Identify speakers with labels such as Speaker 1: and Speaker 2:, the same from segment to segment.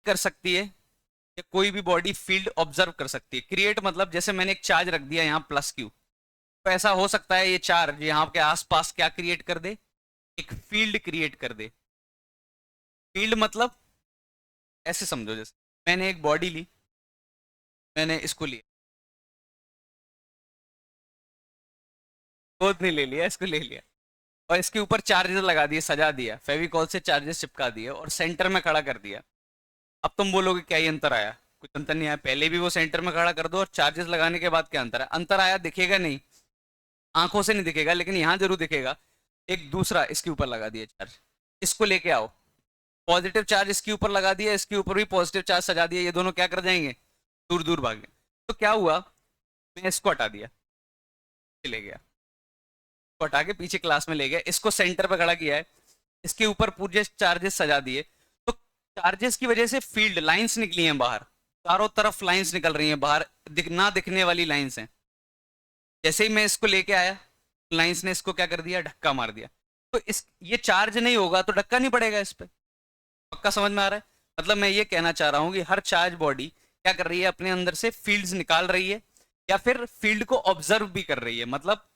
Speaker 1: कर सकती है या कोई भी बॉडी फील्ड ऑब्जर्व कर सकती है? क्रिएट मतलब जैसे मैंने एक चार्ज रख दिया यहाँ प्लस क्यू, तो ऐसा हो सकता है ये चार्ज यहाँ के आसपास क्या क्रिएट कर दे? एक फील्ड क्रिएट कर दे। फील्ड मतलब ऐसे समझो, जैसे मैंने एक बॉडी ली, मैंने इसको लिया, खुद नहीं ले लिया, इसको ले लिया, और इसके ऊपर चार्जेस लगा दिए, सजा दिया, फेविकॉल से चार्जेस चिपका दिए और सेंटर में खड़ा कर दिया। अब तुम बोलोगे क्या ही अंतर आया? कुछ अंतर नहीं आया, पहले भी वो सेंटर में खड़ा कर दो और चार्जेस लगाने के बाद क्या अंतर है? अंतर आया दिखेगा नहीं, आंखों से नहीं दिखेगा, लेकिन यहाँ जरूर दिखेगा। एक दूसरा इसके ऊपर लगा दिया चार्ज, इसको लेके आओ, पॉजिटिव चार्ज इसके ऊपर लगा दिया, इसके ऊपर भी पॉजिटिव चार्ज सजा दिया, ये दोनों क्या कर जाएंगे? दूर दूर भागे। तो क्या हुआ, मैं इसको हटा दिया, ले गया, इसको हटा के पीछे क्लास में ले गया, इसको सेंटर पे खड़ा किया है, इसके ऊपर पूरे चार्जेस सजा दिए, तो चार्जेस की वजह से फील्ड लाइंस निकली हैं बाहर, चारों तरफ लाइंस निकल रही हैं बाहर, ना दिखने वाली लाइंस हैं। जैसे ही मैं इसको लेके आया, लाइंस ने इसको क्या कर दिया? धक्का मार दिया। तो इस ये चार्ज नहीं होगा तो धक्का नहीं पड़ेगा इस पे। पक्का समझ में आ रहा है? मतलब मैं ये कहना चाह रहा हूँ कि हर चार्ज बॉडी क्या कर रही है? अपने अंदर से फील्ड्स निकाल रही है या फिर फील्ड को ऑब्जर्व भी कर रही है। मतलब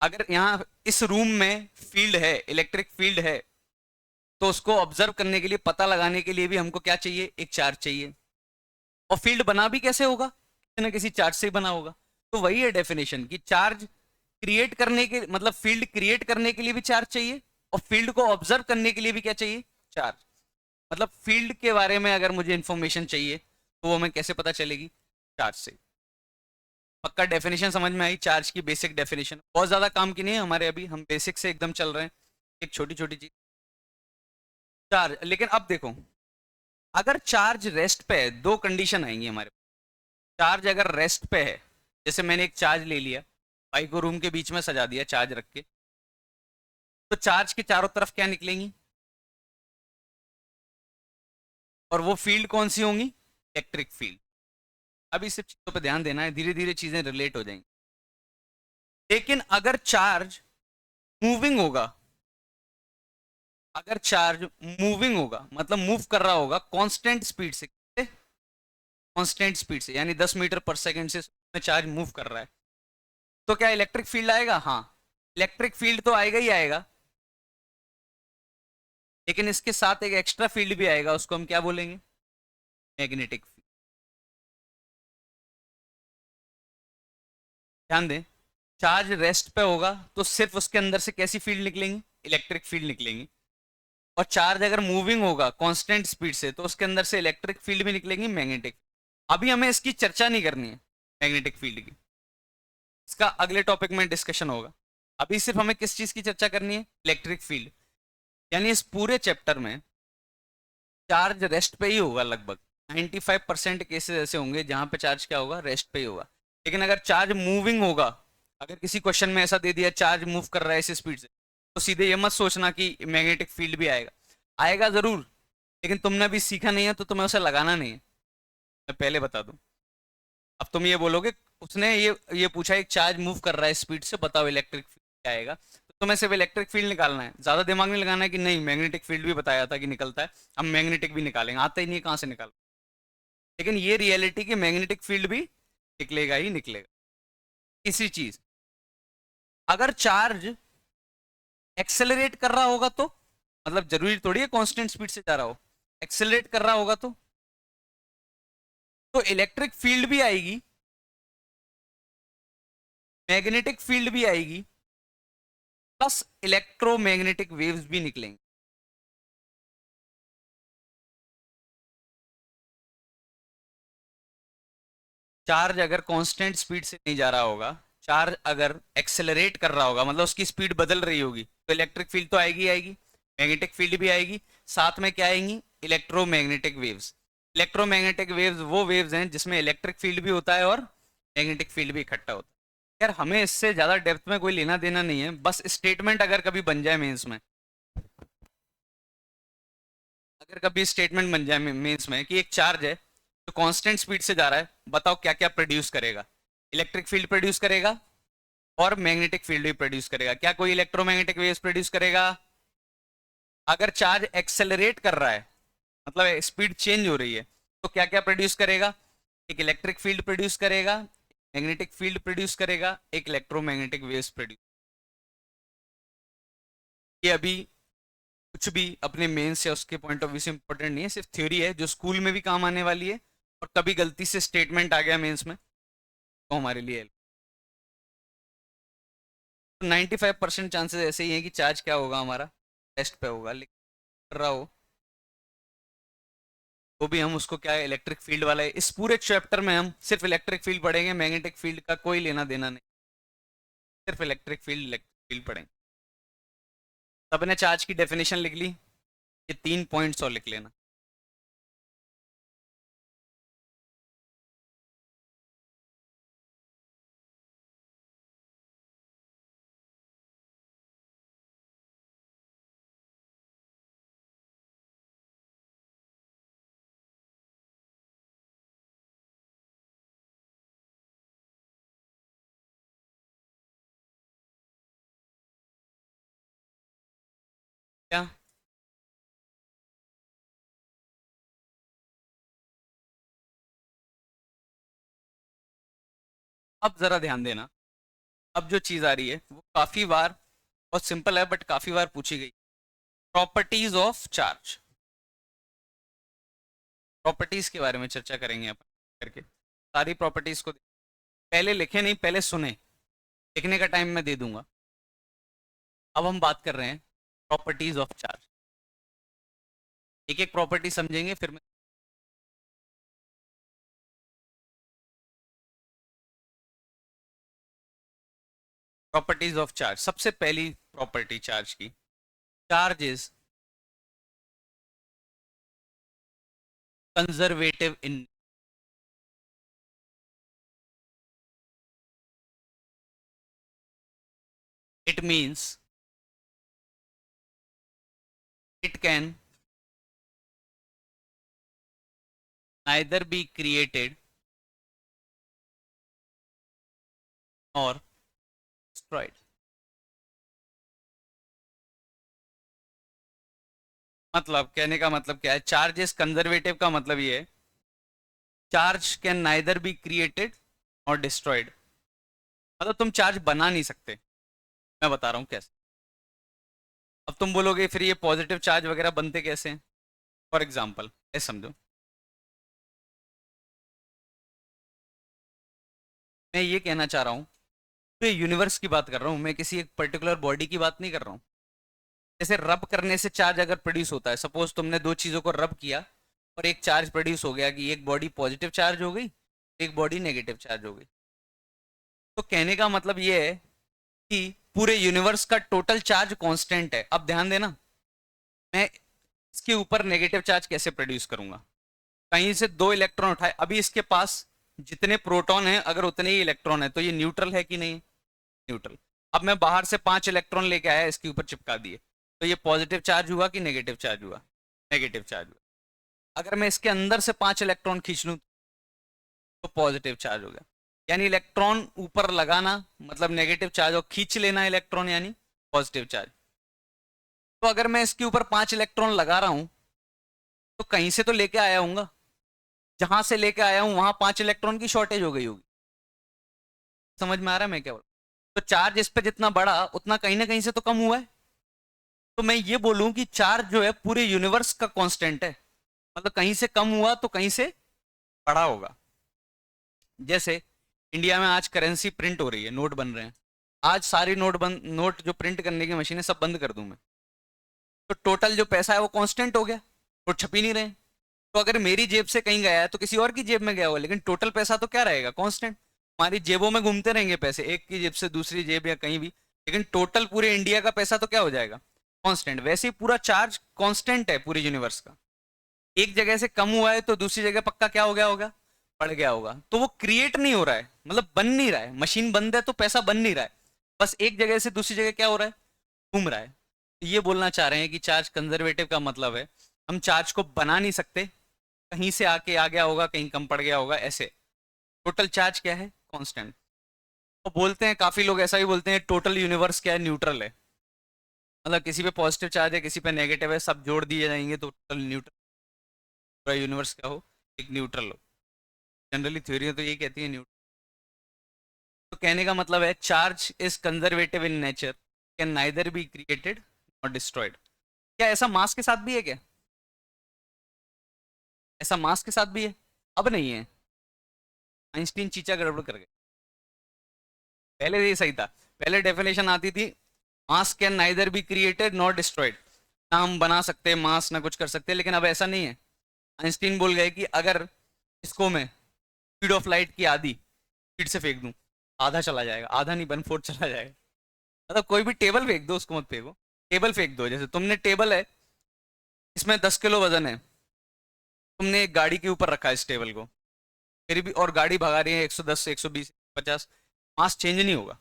Speaker 1: अगर यहाँ इस रूम में फील्ड है, इलेक्ट्रिक फील्ड है, तो उसको ऑब्जर्व करने के लिए, पता लगाने के लिए भी हमको क्या चाहिए? एक चार्ज चाहिए। और फील्ड बना भी कैसे होगा? किसी ना किसी चार्ज से ही बना होगा। तो वही है डेफिनेशन कि चार्ज क्रिएट करने के, मतलब फील्ड क्रिएट करने के लिए भी चार्ज चाहिए और फील्ड को ऑब्जर्व करने के लिए भी क्या चाहिए? चार्ज। मतलब फील्ड के बारे में अगर मुझे इंफॉर्मेशन चाहिए तो वो हमें कैसे पता चलेगी? चार्ज से। पक्का डेफिनेशन समझ में आई? चार्ज की बेसिक डेफिनेशन बहुत ज्यादा काम की नहीं है हमारे, अभी हम बेसिक से एकदम चल रहे हैं, एक छोटी छोटी चीज चार्ज। लेकिन अब देखो, अगर चार्ज रेस्ट पे है, दो कंडीशन आएंगी हमारे पास। चार्ज अगर रेस्ट पे है, जैसे मैंने एक चार्ज ले लिया, बाइक को रूम के बीच में सजा दिया चार्ज रख के, तो चार्ज के चारों तरफ क्या निकलेंगी? और वो फील्ड कौन सी होंगी? Electric field. अभी सिर्फ चीजों पर ध्यान देना है, धीरे धीरे चीजें रिलेट हो जाएंगी। लेकिन अगर चार्ज मूविंग होगा, अगर चार्ज मूविंग होगा मतलब मूव कर रहा होगा कांस्टेंट स्पीड से, कांस्टेंट स्पीड से यानी 10 मीटर पर सेकंड से चार्ज मूव कर रहा है, तो क्या इलेक्ट्रिक फील्ड आएगा? हाँ, इलेक्ट्रिक फील्ड तो आएगा ही आएगा, लेकिन इसके साथ एक एक्स्ट्रा फील्ड भी आएगा, उसको हम क्या बोलेंगे? Magnetic field. ध्यान दें, चार्ज रेस्ट पे होगा तो सिर्फ उसके अंदर से कैसी फील्ड निकलेंगी? इलेक्ट्रिक फील्ड निकलेंगी। और चार्ज अगर मूविंग होगा कांस्टेंट स्पीड से तो उसके अंदर से इलेक्ट्रिक फील्ड भी निकलेंगी, मैग्नेटिक। अभी हमें इसकी चर्चा नहीं करनी है मैग्नेटिक फील्ड की, इसका अगले टॉपिक में डिस्कशन होगा। अभी सिर्फ हमें किस चीज की चर्चा करनी है? Electric field. यानी इस पूरे चैप्टर में चार्ज रेस्ट पे ही होगा, लगभग 95% केसेस ऐसे होंगे जहां पे चार्ज क्या होगा? रेस्ट पे ही होगा। लेकिन अगर चार्ज मूविंग होगा, अगर किसी क्वेश्चन में ऐसा दे दिया चार्ज मूव कर रहा है इस स्पीड से, तो सीधे ये मत सोचना कि मैग्नेटिक फील्ड भी आएगा। आएगा जरूर, लेकिन तुमने अभी सीखा नहीं है तो तुम्हें उसे लगाना नहीं है, मैं पहले बता दूं। अब तुम ये बोलोगे उसने ये पूछा एक चार्ज मूव कर रहा है स्पीड से, बताओ इलेक्ट्रिक फील्ड क्या आएगा, तो तुम्हें सिर्फ इलेक्ट्रिक फील्ड निकालना है, ज्यादा दिमाग नहीं लगाना है कि नहीं मैग्नेटिक फील्ड भी बताया था कि निकलता है, हम मैग्नेटिक भी निकालेंगे, आता ही नहीं है कहाँ से निकाल। लेकिन ये रियलिटी कि मैग्नेटिक फील्ड भी निकलेगा ही निकलेगा। इसी चीज, अगर चार्ज एक्सेलरेट कर रहा होगा तो, मतलब जरूरी थोड़ी है कांस्टेंट स्पीड से जा रहा हो, एक्सेलरेट कर रहा होगा तो इलेक्ट्रिक फील्ड भी आएगी, मैग्नेटिक फील्ड भी आएगी, प्लस इलेक्ट्रोमैग्नेटिक वेव्स भी निकलेंगे। चार्ज अगर कांस्टेंट स्पीड से नहीं जा रहा होगा, चार्ज अगर एक्सेलरेट कर रहा होगा मतलब उसकी स्पीड बदल रही होगी, तो इलेक्ट्रिक फील्ड तो आएगी आएगी, मैग्नेटिक फील्ड भी आएगी, साथ में क्या आएंगी? Electromagnetic waves. इलेक्ट्रोमैग्नेटिक वेव्स वो वेव्स हैं जिसमें इलेक्ट्रिक फील्ड भी होता है और मैग्नेटिक फील्ड भी इकट्ठा होता है। यार हमें इससे ज्यादा डेप्थ में कोई लेना देना नहीं है, बस स्टेटमेंट अगर कभी बन जाए मेंस में, अगर कभी स्टेटमेंट बन जाए मेंस में कि एक चार्ज है जो कांस्टेंट स्पीड से जा रहा है, बताओ क्या क्या प्रोड्यूस करेगा? इलेक्ट्रिक फील्ड प्रोड्यूस करेगा और मैग्नेटिक फील्ड भी प्रोड्यूस करेगा। क्या कोई इलेक्ट्रोमैग्नेटिक वेव्स प्रोड्यूस करेगा? अगर चार्ज एक्सेलरेट कर रहा है मतलब स्पीड चेंज हो रही है, तो क्या क्या प्रोड्यूस करेगा? एक इलेक्ट्रिक फील्ड प्रोड्यूस करेगा, मैग्नेटिक फील्ड प्रोड्यूस करेगा, एक इलेक्ट्रोमैग्नेटिक वेव्स प्रोड्यूस। ये अभी कुछ भी अपने मेंस या उसके पॉइंट ऑफ व्यू से इंपॉर्टेंट नहीं है, सिर्फ थ्योरी है जो स्कूल में भी काम आने वाली है, और कभी गलती से स्टेटमेंट आ गया मेंस में तो हमारे लिए 95% चांसेस ऐसे ही हैं कि चार्ज क्या होगा हमारा टेस्ट पे होगा, लेकिन कर रहा हो तो भी हम उसको क्या है, इलेक्ट्रिक फील्ड वाला है। इस पूरे चैप्टर में हम सिर्फ इलेक्ट्रिक फील्ड पढ़ेंगे, मैग्नेटिक फील्ड का कोई लेना देना नहीं, सिर्फ इलेक्ट्रिक फील्ड पढ़ेंगे। सबने चार्ज की डेफिनेशन लिख ली? ये 3 पॉइंट्स और लिख लेना। क्या? अब जरा ध्यान देना, अब जो चीज आ रही है वो काफी बार, बहुत सिंपल है बट काफी बार पूछी गई। प्रॉपर्टीज ऑफ चार्ज, प्रॉपर्टीज के बारे में चर्चा करेंगे अपन करके, सारी प्रॉपर्टीज को पहले लिखे नहीं, पहले सुने, लिखने का टाइम मैं दे दूंगा। अब हम बात कर रहे हैं प्रॉपर्टीज ऑफ चार्ज, एक एक प्रॉपर्टी समझेंगे फिर मैं। प्रॉपर्टीज ऑफ चार्ज, सबसे पहली प्रॉपर्टी चार्ज की, charge is conservative in, it means it can neither be created nor destroyed। मतलब कहने का मतलब क्या है, चार्ज इज कंजर्वेटिव का मतलब ये है charge can neither be created और डिस्ट्रॉयड, मतलब तुम चार्ज बना नहीं सकते। मैं बता रहा हूँ कैसे। अब तुम बोलोगे फिर ये पॉजिटिव चार्ज वगैरह बनते कैसे हैं? फॉर एग्जाम्पल ऐसे समझो, मैं ये कहना चाह रहा हूँ, तो ये यूनिवर्स की बात कर रहा हूँ मैं, किसी एक पर्टिकुलर बॉडी की बात नहीं कर रहा हूँ। जैसे रब करने से चार्ज अगर प्रोड्यूस होता है, सपोज तुमने दो चीज़ों को रब किया और एक चार्ज प्रोड्यूस हो गया कि एक बॉडी पॉजिटिव चार्ज हो गई, एक बॉडी नेगेटिव चार्ज हो गई। तो कहने का मतलब ये है कि पूरे यूनिवर्स का टोटल चार्ज कांस्टेंट है। अब ध्यान देना, मैं इसके ऊपर नेगेटिव चार्ज कैसे प्रोड्यूस करूंगा? कहीं से दो इलेक्ट्रॉन उठाए, अभी इसके पास जितने प्रोटॉन हैं अगर उतने ही इलेक्ट्रॉन है तो ये न्यूट्रल है कि नहीं? न्यूट्रल। अब मैं बाहर से 5 इलेक्ट्रॉन लेके आया, इसके ऊपर चिपका दिए, तो ये पॉजिटिव चार्ज हुआ कि नेगेटिव चार्ज हुआ? नेगेटिव चार्ज हुआ। अगर मैं इसके अंदर से 5 इलेक्ट्रॉन खींच लूं तो पॉजिटिव चार्ज हो गया। यानी इलेक्ट्रॉन ऊपर लगाना मतलब नेगेटिव चार्ज, और खींच लेना इलेक्ट्रॉन यानी पॉजिटिव चार्ज। तो अगर मैं इसके ऊपर 5 इलेक्ट्रॉन लगा रहा हूं तो कहीं से तो लेके आया हूंगा, जहां से लेके आया हूं वहां 5 इलेक्ट्रॉन की शॉर्टेज हो गई होगी। समझ में आ रहा है मैं क्या बोल? तो चार्ज इस पे जितना बढ़ा उतना कहीं ना कहीं से तो कम हुआ है। तो मैं ये बोलूं कि चार्ज जो है पूरे यूनिवर्स का कांस्टेंट है, मतलब कहीं से कम हुआ तो कहीं से बढ़ा होगा। जैसे इंडिया में आज करेंसी प्रिंट हो रही है, नोट बन रहे हैं, आज सारी नोट जो प्रिंट करने की मशीन है सब बंद कर दूं मैं, तो टोटल जो पैसा है वो कांस्टेंट हो गया, तो छप ही नहीं रहे। तो अगर मेरी जेब से कहीं गया है तो किसी और की जेब में गया हुआ, लेकिन टोटल पैसा तो क्या रहेगा? कांस्टेंट। हमारी जेबों में घूमते रहेंगे पैसे, एक की जेब से दूसरी जेब या कहीं भी, लेकिन टोटल पूरे इंडिया का पैसा तो क्या हो जाएगा? कांस्टेंट। वैसे ही पूरा चार्ज कांस्टेंट है पूरे यूनिवर्स का, एक जगह से कम हुआ है तो दूसरी जगह पक्का क्या हो गया होगा? बढ़ गया होगा। तो वो क्रिएट नहीं हो रहा है, मतलब बन नहीं रहा है, मशीन बंद है तो पैसा बन नहीं रहा है, बस एक जगह से दूसरी जगह क्या हो रहा है? घूम रहा है। तो ये बोलना चाह रहे हैं कि चार्ज कंजर्वेटिव का मतलब है हम चार्ज को बना नहीं सकते, कहीं से आके आ गया होगा, कहीं कम पड़ गया होगा, ऐसे। टोटल चार्ज क्या है? कांस्टेंट। तो बोलते हैं काफी लोग ऐसा ही बोलते हैं टोटल यूनिवर्स क्या है? न्यूट्रल है, मतलब किसी पे पॉजिटिव चार्ज है किसी पे नेगेटिव है, सब जोड़ दिए जाएंगे तो टोटल न्यूट्रल। पूरा यूनिवर्स क्या हो, एक न्यूट्रल हो। जनरली थ्योरी तो यही कहती है न्यूट्रल। तो कहने का मतलब है charge is conservative in nature, can neither be created और डिस्ट्रॉयड। क्या ऐसा मास के साथ भी है क्या? ऐसा मास के साथ भी है? अब नहीं है। आइंस्टीन चीचा गड़बड़ कर गए। पहले ये सही था। पहले डेफिनेशन आती थी मास can neither be created not destroyed, ना हम बना सकते मास ना कुछ कर सकते, लेकिन अब ऐसा नहीं है। आइंस्टीन बोल गए कि अगर इसको मैं स्पीड ऑफ लाइट की आधी स्पीड से फेंक दूं, आधा चला जाएगा, आधा नहीं 1/4 चला जाएगा। मतलब कोई भी टेबल फेंक दो, उसको मत फेंको। टेबल फेंक दो, जैसे तुमने टेबल है, इसमें 10 किलो वजन है, तुमने एक गाड़ी के ऊपर रखा है इस टेबल को, फिर भी और गाड़ी भगा रही है 110 120 50, मास चेंज नहीं होगा।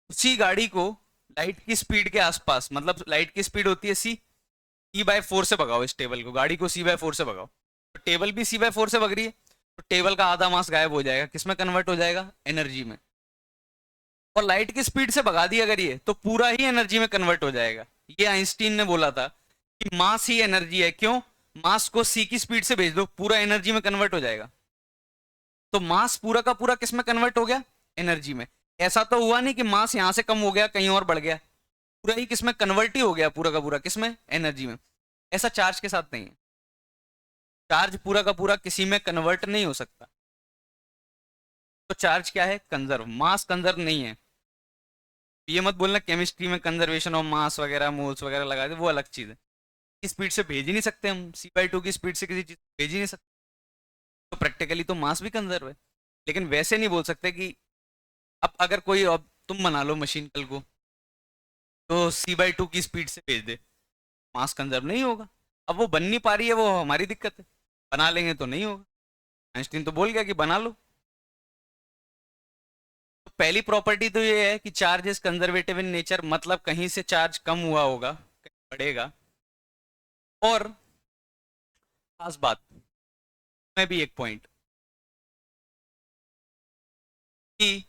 Speaker 1: उसी गाड़ी को लाइट की स्पीड के आसपास, मतलब लाइट की स्पीड होती है सी/4 से भगाओ, इस टेबल को, गाड़ी को सी/4 से भगाओ, तो टेबल भी सी/4 से भग रही है, तो टेबल का आधा मास गायब हो जाएगा, किसमें कन्वर्ट हो जाएगा, एनर्जी में। और लाइट की स्पीड से भगा दी अगर ये, तो पूरा ही एनर्जी में कन्वर्ट हो जाएगा। ये आइंस्टीन ने बोला था कि मास ही एनर्जी है। क्यों? मास को सी की स्पीड से भेज दो, पूरा एनर्जी में कन्वर्ट हो जाएगा। तो मास पूरा का पूरा किस में कन्वर्ट हो गया, एनर्जी में। ऐसा तो हुआ नहीं कि मास यहां से कम हो गया कहीं और बढ़ गया, पूरा ही किस में कन्वर्ट ही हो गया, पूरा का पूरा किस में, एनर्जी में। ऐसा चार्ज के साथ नहीं है। चार्ज पूरा का पूरा किसी में कन्वर्ट नहीं हो सकता। तो चार्ज क्या है, कंजर्व। मास कंजर्व नहीं है। ये मत बोलना केमिस्ट्री में कंजर्वेशन ऑफ मास वगैरह मोल्स वगैरह लगा दे, वो अलग चीज है। इस स्पीड से भेज ही नहीं सकते हम, c/2 की स्पीड से किसी चीज भेज ही नहीं सकते। तो प्रैक्टिकली तो मास भी कंजर्व है, लेकिन वैसे नहीं बोल सकते कि अब अगर कोई, अब तुम बना लो मशीन कल को, तो c/2 की स्पीड से भेज दे, मास कंजर्व नहीं होगा। अब वो बन नहीं पा रही है, वो हमारी दिक्कत है। बना लेंगे तो नहीं होगा। आइंस्टीन तो बोल गया कि बना लो। तो पहली प्रॉपर्टी तो ये है कि charge is conservative in nature, मतलब कहीं से चार्ज कम हुआ होगा, कहीं बढ़ेगा। और खास बात में भी एक पॉइंट कि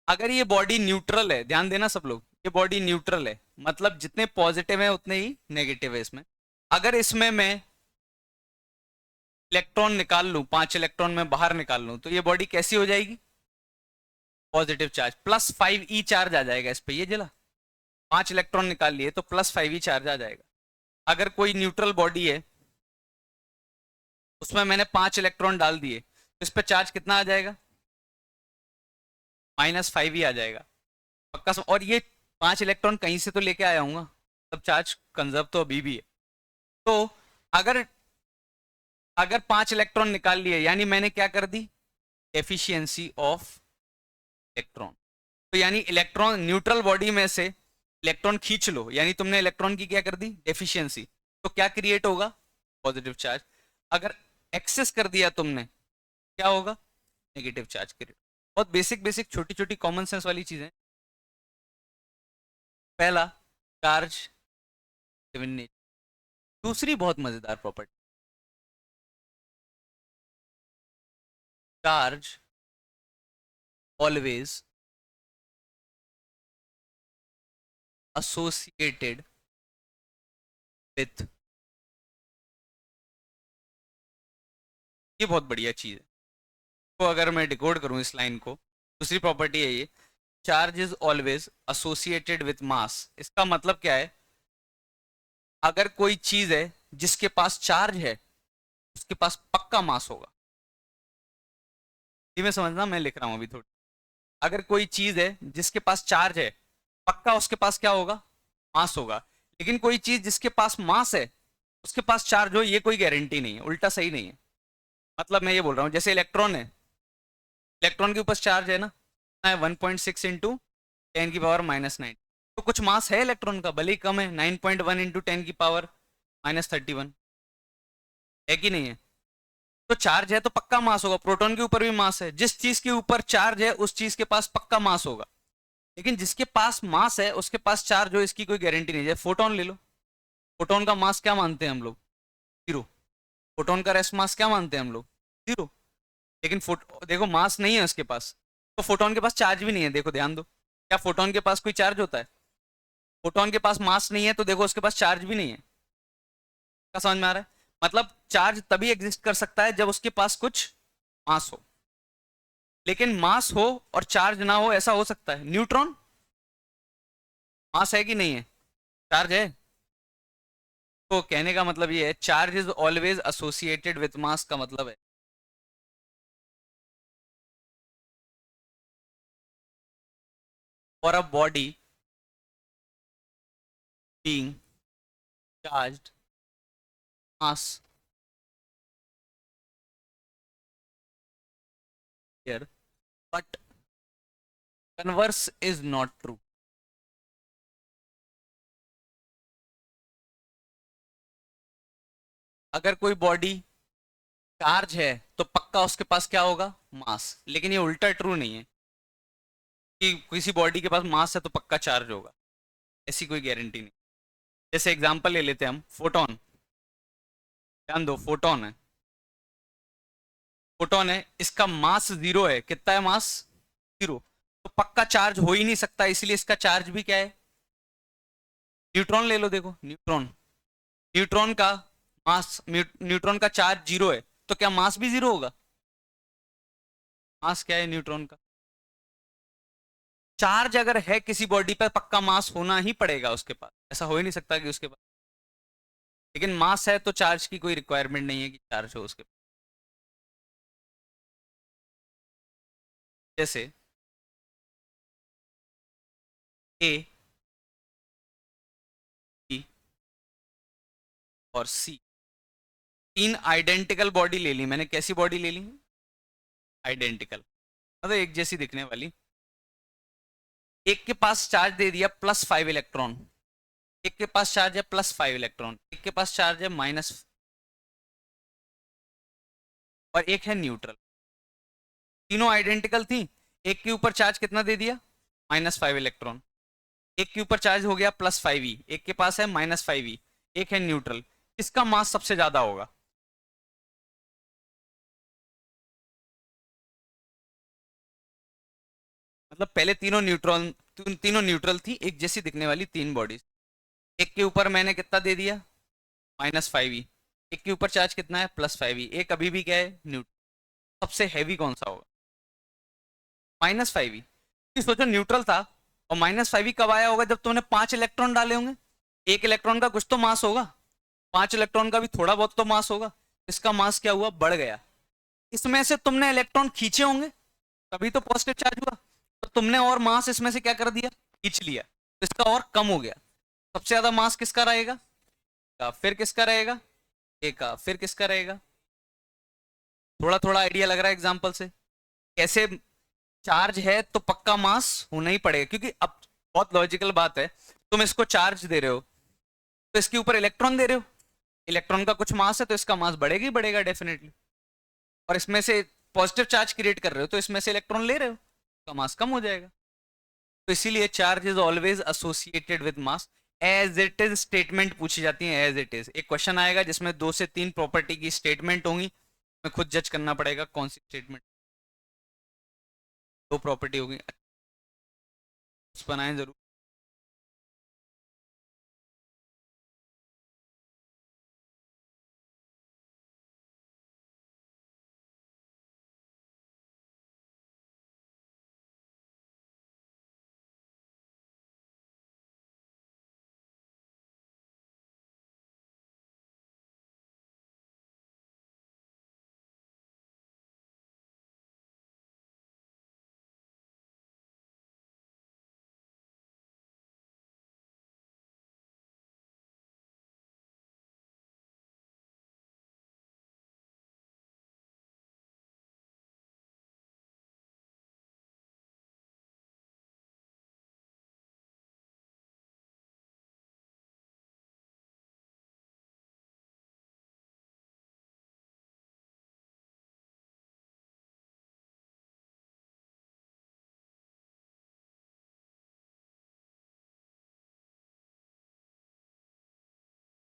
Speaker 1: अगर ये बॉडी न्यूट्रल है, ध्यान देना सब लोग, ये बॉडी न्यूट्रल है, मतलब जितने पॉजिटिव है उतने ही नेगेटिव है इसमें। अगर इसमें मैं इलेक्ट्रॉन निकाल लूं, 5 इलेक्ट्रॉन में बाहर निकाल लूं, तो ये बॉडी कैसी हो जाएगी, पॉजिटिव चार्ज, +5e चार्ज आ जाएगा इस पे। ये जला 5 इलेक्ट्रॉन निकाल लिए तो +5e चार्ज आ जाएगा। अगर कोई न्यूट्रल बॉडी है, उसमें मैंने 5 इलेक्ट्रॉन डाल दिए, तो इस पे चार्ज कितना आ जाएगा, -5e आ जाएगा पक्का। और ये 5 इलेक्ट्रॉन कहीं से तो लेके आया हूँ, तब चार्ज कंजर्व तो अभी भी है। तो अगर अगर 5 इलेक्ट्रॉन निकाल लिए, यानी मैंने क्या कर दी, एफिशिएंसी ऑफ इलेक्ट्रॉन। तो यानी इलेक्ट्रॉन, न्यूट्रल बॉडी में से इलेक्ट्रॉन खींच लो, यानी तुमने इलेक्ट्रॉन की क्या कर दी, डेफिशिएंसी। तो क्या क्रिएट होगा, पॉजिटिव चार्ज। अगर एक्सेस कर दिया तुमने, क्या होगा, नेगेटिव चार्ज क्रिएट। बहुत बेसिक बेसिक छोटी छोटी कॉमन सेंस वाली चीजें। पहला, चार्ज। दूसरी बहुत मजेदार property, charge always associated with, ये बहुत बढ़िया चीज है। तो अगर मैं डिकोड करूं इस लाइन को, दूसरी प्रॉपर्टी है ये, charge is always associated with mass. इसका मतलब क्या है, अगर कोई चीज है जिसके पास चार्ज है, उसके पास पक्का मास होगा। ये मैं समझना, मैं लिख रहा हूं अभी थोड़ी। अगर कोई चीज है जिसके पास चार्ज है, पक्का उसके पास क्या होगा, मास होगा। लेकिन कोई चीज जिसके पास मास है, उसके पास चार्ज हो, ये कोई गारंटी नहीं है, उल्टा सही नहीं है। मतलब मैं ये बोल रहा हूँ, जैसे इलेक्ट्रॉन है, इलेक्ट्रॉन के ऊपर चार्ज है ना, 1.6 इंटू 10⁻⁻⁹। तो कुछ मास है इलेक्ट्रॉन का, भले ही कम है, 9.1 इंटू 10⁻31 है कि नहीं है। तो चार्ज है तो पक्का मास होगा। प्रोटॉन के ऊपर भी मास है, जिस चीज के ऊपर चार्ज है उस चीज के पास पक्का मास होगा। लेकिन जिसके पास मास है उसके पास चार्ज हो, इसकी कोई गारंटी नहीं है। फोटोन ले लो, फोटोन का मास क्या मानते हैं हम लोग, 0। फोटोन का रेस्ट मास क्या मानते हैं हम लोग, 0। लेकिन देखो मास नहीं है उसके पास, तो फोटोन के पास चार्ज भी नहीं है। देखो ध्यान दो, क्या फोटोन के पास कोई चार्ज होता है, फोटोन के पास मास नहीं है, तो देखो उसके पास चार्ज भी नहीं है। क्या समझ में आ रहा है। मतलब चार्ज तभी एग्जिस्ट कर सकता है जब उसके पास कुछ मास हो, लेकिन मास हो और चार्ज ना हो ऐसा हो सकता है? न्यूट्रॉन मास है कि नहीं है? चार्ज है। तो कहने का मतलब ये है charge is always associated with mass, का मतलब है for a body being charged mass here, but converse is not true. अगर कोई बॉडी चार्ज है तो पक्का उसके पास क्या होगा? मास। लेकिन ये उल्टा ट्रू नहीं है कि किसी बॉडी के पास मास है तो पक्का चार्ज होगा, ऐसी कोई गारंटी नहीं। जैसे एग्जांपल ले लेते हैं हम, फोटोन। ध्यान दो, फोटोन है, फोटोन है, इसका मास जीरो है। कितना है मास? जीरो। तो पक्का चार्ज हो ही नहीं सकता, इसलिए इसका चार्ज भी क्या है? न्यूट्रॉन ले लो, देखो न्यूट्रॉन, न्यूट्रॉन का मास, न्यूट्रॉन का चार्ज जीरो है, तो क्या मास भी जीरो होगा? मास क्या है न्यूट्रॉन का? चार्ज अगर है किसी बॉडी पर, पक्का मास होना ही पड़ेगा उसके पास, ऐसा हो ही नहीं सकता कि उसके पास, लेकिन मास है तो चार्ज की कोई रिक्वायरमेंट नहीं है कि चार्ज हो उसके पास। जैसे ए, बी और सी, तीन आइडेंटिकल बॉडी ले ली मैंने। कैसी बॉडी ले ली? आइडेंटिकल, मतलब एक जैसी दिखने वाली। एक के पास चार्ज दे दिया +5 इलेक्ट्रॉन, एक के पास चार्ज है +5 इलेक्ट्रॉन, एक के पास चार्ज है माइनस, और एक है न्यूट्रल। तीनों आइडेंटिकल थी। एक के ऊपर चार्ज कितना दे दिया? -5 इलेक्ट्रॉन। एक के ऊपर चार्ज हो गया +5e, एक के पास है -5e, एक है न्यूट्रल। किसका मास सबसे ज्यादा होगा? मतलब पहले तीनों न्यूट्रॉन, तीनों न्यूट्रल थी, एक जैसी दिखने वाली तीन बॉडीज। एक के ऊपर मैंने कितना दे दिया? -5e। एक के ऊपर चार्ज कितना है? +5e। एक अभी भी क्या है? न्यूट्रल। सबसे हैवी कौन सा होगा? -5e। सोचो न्यूट्रल था, और -5e कब आया होगा? जब तुमने 5 इलेक्ट्रॉन डाले होंगे। एक इलेक्ट्रॉन का कुछ तो मास होगा, 5 इलेक्ट्रॉन का भी थोड़ा बहुत तो मास होगा। इसका मास क्या हुआ? बढ़ गया। इसमें से तुमने इलेक्ट्रॉन खींचे होंगे, तभी तो पॉजिटिव चार्ज हुआ। तो तुमने और मास इसमें से क्या कर दिया? खींच लिया, तो इसका और कम हो गया। सबसे ज्यादा मास किसका रहेगा? का फिर किसका रहेगा? ए का फिर किसका रहेगा? थोड़ा थोड़ा आइडिया लग रहा है एग्जाम्पल से कैसे? चार्ज है तो पक्का मास होना ही पड़ेगा, क्योंकि अब बहुत लॉजिकल बात है, तुम इसको चार्ज दे रहे हो तो इसके ऊपर इलेक्ट्रॉन दे रहे हो, इलेक्ट्रॉन का कुछ मास है तो इसका मास बढ़ेगा ही बढ़ेगा डेफिनेटली। और इसमें से पॉजिटिव चार्ज क्रिएट कर रहे हो तो इसमें से इलेक्ट्रॉन ले रहे हो, तो मास कम हो जाएगा। तो इसीलिए charge is always associated with mass. As it is statement पूछी जाती है, एज इट इज। एक क्वेश्चन आएगा जिसमें 2 से 3 प्रॉपर्टी की स्टेटमेंट होंगी, मैं खुद जज करना पड़ेगा कौन सी स्टेटमेंट। दो प्रॉपर्टी होगी, बनाए जरूर।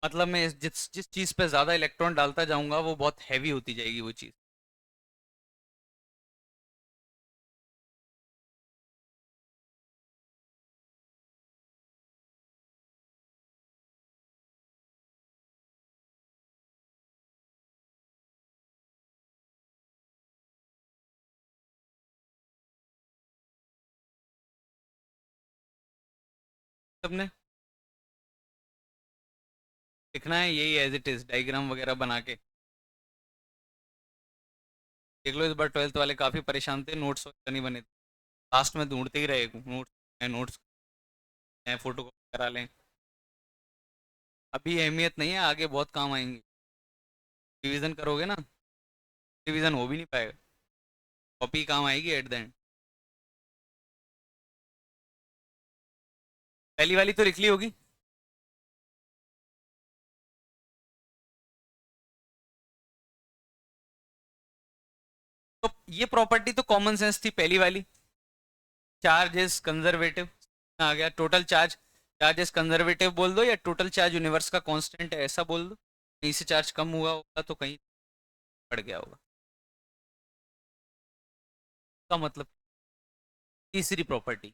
Speaker 1: मतलब मैं जिस जिस चीज पे ज्यादा इलेक्ट्रॉन डालता जाऊंगा वो बहुत हैवी होती जाएगी वो चीज। सबने लिखना है यही एज इट इज, डायग्राम वगैरह बना के देख लो। इस बार 12th वाले काफ़ी परेशान थे, नोट्स वगैरह नहीं बने थे। लास्ट में ढूंढते ही रहे नोट्स फोटो करा लें। अभी अहमियत नहीं है, आगे बहुत काम आएंगे। रिवीजन करोगे ना, रिवीजन हो भी नहीं पाएगा, कॉपी काम आएगी एट द एंड। पहली वाली तो लिख ली होगी। तो ये प्रॉपर्टी तो कॉमन सेंस थी पहली वाली, चार्ज इज कंजर्वेटिव आ गया। Total charge, charge is conservative बोल दो, या टोटल चार्ज यूनिवर्स का कांस्टेंट है ऐसा बोल दो। कहीं से चार्ज कम हुआ होगा तो कहीं बढ़ गया होगा, का मतलब। तीसरी प्रॉपर्टी,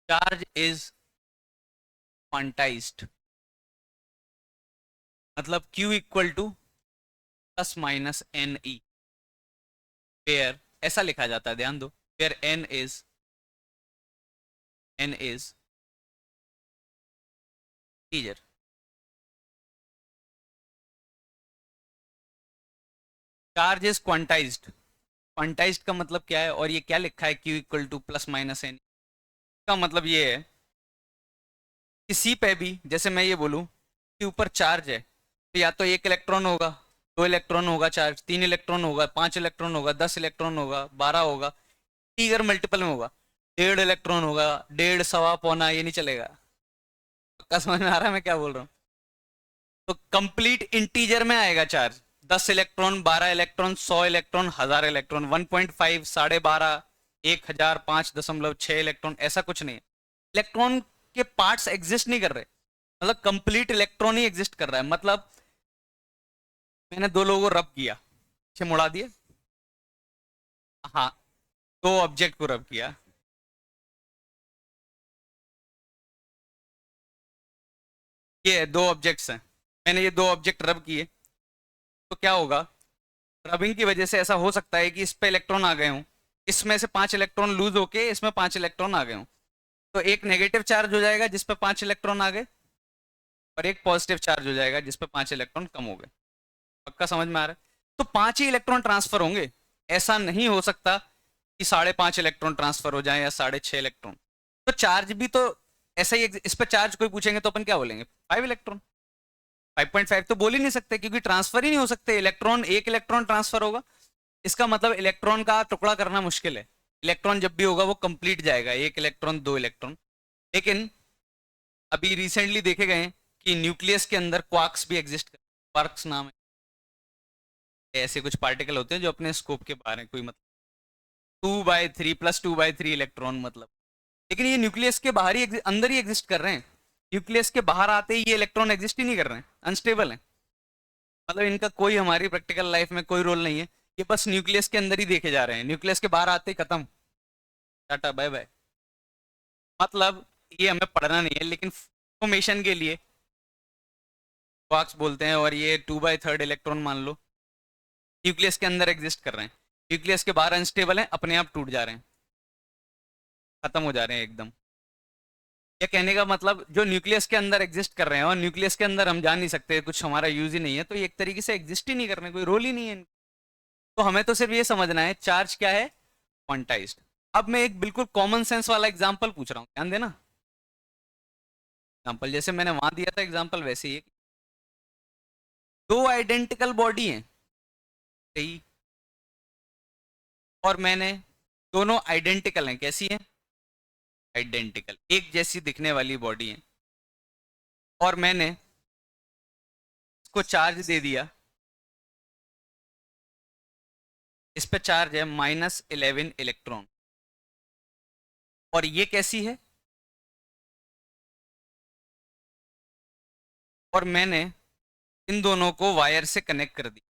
Speaker 1: चार्ज इज क्वांटाइज्ड, मतलब Q equal to plus minus N E, where ऐसा लिखा जाता है, ध्यान दो, where N is integer. Charge is quantized, quantized का मतलब क्या है, और ये क्या लिखा है Q equal to plus minus N, का मतलब ये है किसी पे भी, जैसे मैं ये बोलूं कि ऊपर चार्ज है, तो या तो एक इलेक्ट्रॉन होगा, दो इलेक्ट्रॉन होगा चार्ज, तीन इलेक्ट्रॉन होगा, पांच इलेक्ट्रॉन होगा, 10 इलेक्ट्रॉन होगा, 12 होगा, टीगर मल्टीपल में होगा, डेढ़ इलेक्ट्रॉन होगा, डेढ़, सवा, पौना, ये नहीं चलेगा। पक्का समझ में आ रहा है मैं क्या बोल रहा हूँ? तो कंप्लीट इंटीजर में आएगा charge, 10 electron, 12 electron, 100 electron, 1000 electron, 1.5, 12.5, 1000, 5.6 electron, ऐसा कुछ नहीं है। इलेक्ट्रॉन के पार्ट्स एग्जिस्ट नहीं कर रहे, मतलब कंप्लीट इलेक्ट्रॉन ही एग्जिस्ट कर रहा है। मतलब मैंने दो लोगों को रब किया, पीछे मुड़ा दिया, हाँ, दो ऑब्जेक्ट को रब किया, ये दो ऑब्जेक्ट्स हैं, मैंने ये दो ऑब्जेक्ट रब किए, तो क्या होगा, रबिंग की वजह से ऐसा हो सकता है कि इस पे इलेक्ट्रॉन आ गए हों, इसमें से 5 इलेक्ट्रॉन लूज होके इसमें 5 इलेक्ट्रॉन आ गए हों, तो एक नेगेटिव चार्ज हो जाएगा जिस पे 5 इलेक्ट्रॉन आ गए, और एक पॉजिटिव चार्ज हो जाएगा जिस पे 5 इलेक्ट्रॉन कम हो गए। पक्का समझ में आ रहा है? तो 5 ही इलेक्ट्रॉन ट्रांसफर होंगे, ऐसा नहीं हो सकता कि 5.5 इलेक्ट्रॉन ट्रांसफर हो जाए या 6.5 इलेक्ट्रॉन। तो चार्ज भी तो ऐसा ही, इस पर चार्ज कोई पूछेंगे तो अपन क्या बोलेंगे, 5 इलेक्ट्रॉन। 5.5 तो बोल ही नहीं सकते, क्योंकि ट्रांसफर ही नहीं हो सकते, इलेक्ट्रॉन, एक इलेक्ट्रॉन ट्रांसफर होगा, इसका मतलब इलेक्ट्रॉन का टुकड़ा करना मुश्किल है। इलेक्ट्रॉन जब भी होगा वो कंप्लीट जाएगा, एक इलेक्ट्रॉन, दो इलेक्ट्रॉन। लेकिन अभी रिसेंटली देखे गए कि न्यूक्लियस के अंदर क्वार्क्स भी एग्जिस्ट कर, क्वार्क्स नाम है, ऐसे कुछ पार्टिकल होते हैं जो अपने स्कोप के बाहर हैं, कोई मतलब 2/3 +2/3 इलेक्ट्रॉन मतलब। लेकिन ये न्यूक्लियस के बाहर ही अंदर ही एग्जिस्ट कर रहे हैं, न्यूक्लियस के बाहर आते ही ये इलेक्ट्रॉन एग्जिस्ट ही नहीं कर रहे हैं, अनस्टेबल है। मतलब इनका कोई हमारी प्रैक्टिकल लाइफ में कोई रोल नहीं है, ये बस न्यूक्लियस के अंदर ही देखे जा रहे हैं, न्यूक्लियस के बाहर आते ही खत्म, टाटा बाय बाय। मतलब ये हमें पढ़ना नहीं है, लेकिन फॉर्मेशन के लिए क्वार्क्स बोलते हैं, और ये 2/3 इलेक्ट्रॉन मान लो न्यूक्लियस के अंदर एग्जिस्ट कर रहे हैं, न्यूक्लियस के बाहर अनस्टेबल हैं, अपने आप टूट जा रहे हैं, खत्म हो जा रहे हैं एकदम। ये कहने का मतलब जो न्यूक्लियस के अंदर एग्जिस्ट कर रहे हैं, और न्यूक्लियस के अंदर हम जा नहीं सकते, कुछ हमारा यूज ही नहीं है, तो ये एक तरीके से एग्जिस्ट ही नहीं कर रहे हैं, कोई रोल ही नहीं है। तो हमें तो सिर्फ ये समझना है चार्ज क्या है, क्वांटाइज्ड। अब मैं एक बिल्कुल कॉमन सेंस वाला एग्जांपल पूछ रहा हूँ, ध्यान देना। एग्जांपल जैसे मैंने वहां दिया था एग्जांपल, वैसे ही दो आइडेंटिकल बॉडी हैं, सही, और मैंने, दोनों आइडेंटिकल हैं, कैसी हैं, आइडेंटिकल, एक जैसी दिखने वाली बॉडी है, और मैंने इसको चार्ज दे दिया, इस पे चार्ज है -11 इलेक्ट्रॉन, और ये कैसी है, और मैंने इन दोनों को वायर से कनेक्ट कर दिया।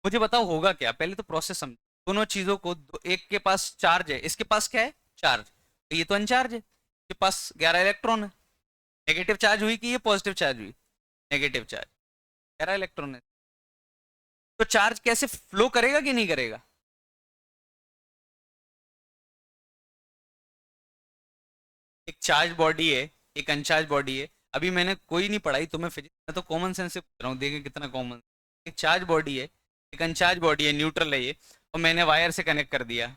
Speaker 1: मुझे बताओ होगा क्या, पहले तो प्रोसेस समझ। दोनों चीजों को एक के पास चार्ज है, इसके पास क्या है, चार्ज, तो ये तो अनचार्ज है, इसके पास 11 इलेक्ट्रॉन है, नेगेटिव चार्ज हुई कि ये पॉजिटिव चार्ज हुई, नेगेटिव चार्ज, 11 इलेक्ट्रॉन है। तो चार्ज कैसे फ्लो करेगा कि नहीं करेगा, एक चार्ज बॉडी है, एक अनचार्ज बॉडी है। अभी मैंने कोई नहीं पढ़ाई तुम्हें फिजिक्स, मैं तो कॉमन सेंस से पूछ रहा हूँ, देखें कितना कॉमन। एक चार्ज बॉडी है, एक अनचार्ज बॉडी है, न्यूट्रल है ये, और मैंने वायर से कनेक्ट कर दिया।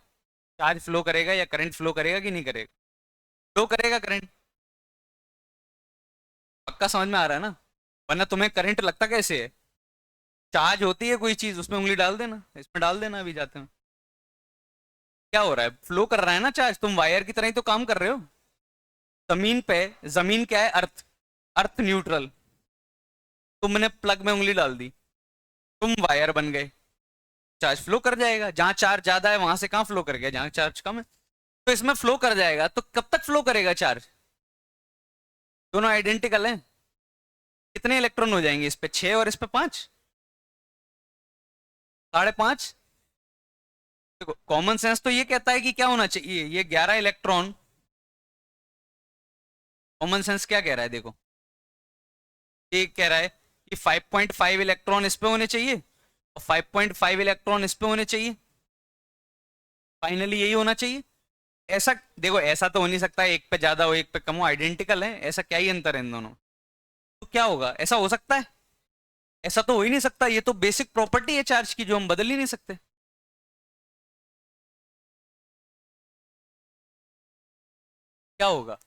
Speaker 1: चार्ज फ्लो करेगा या करंट फ्लो करेगा कि नहीं करेगा? फ्लो करेगा करंट। पक्का समझ में आ रहा है ना? वरना तुम्हें करंट लगता कैसे है? चार्ज होती है कोई चीज, उसमें उंगली डाल देना, इसमें डाल देना, अभी जाते हैं। क्या हो रहा है? फ्लो कर रहा है ना चार्ज, तुम वायर की तरह ही तो काम कर रहे हो। जमीन पे, जमीन क्या है? अर्थ। अर्थ न्यूट्रल। तुमने प्लग में उंगली डाल दी, तुम वायर बन गए। चार्ज फ्लो कर जाएगा, जहां चार्ज ज्यादा है वहां से कहाँ फ्लो कर गया, जहां चार्ज कम है। तो इसमें फ्लो कर जाएगा, तो कब तक फ्लो करेगा चार्ज? दोनों आइडेंटिकल हैं। कितने इलेक्ट्रॉन हो जाएंगे इस पे? 6 और इस पे 5, 5.5। देखो कॉमन सेंस तो ये कहता है कि क्या होना चाहिए, ये 11 इलेक्ट्रॉन। कॉमन सेंस क्या कह रहा है देखो, ये कह रहा है कि 5.5 इलेक्ट्रॉन इस पे होने चाहिए और 5.5 इलेक्ट्रॉन इस पे होने चाहिए। फाइनली यही होना चाहिए। ऐसा देखो, ऐसा तो हो नहीं सकता एक पे ज्यादा हो एक पे कम हो, आइडेंटिकल है, ऐसा क्या ही अंतर है इन दोनों। तो क्या होगा? ऐसा हो सकता है? ऐसा तो हो ही नहीं सकता, ये तो बेसिक प्रॉपर्टी है चार्ज की जो हम बदल ही नहीं सकते। क्या होगा?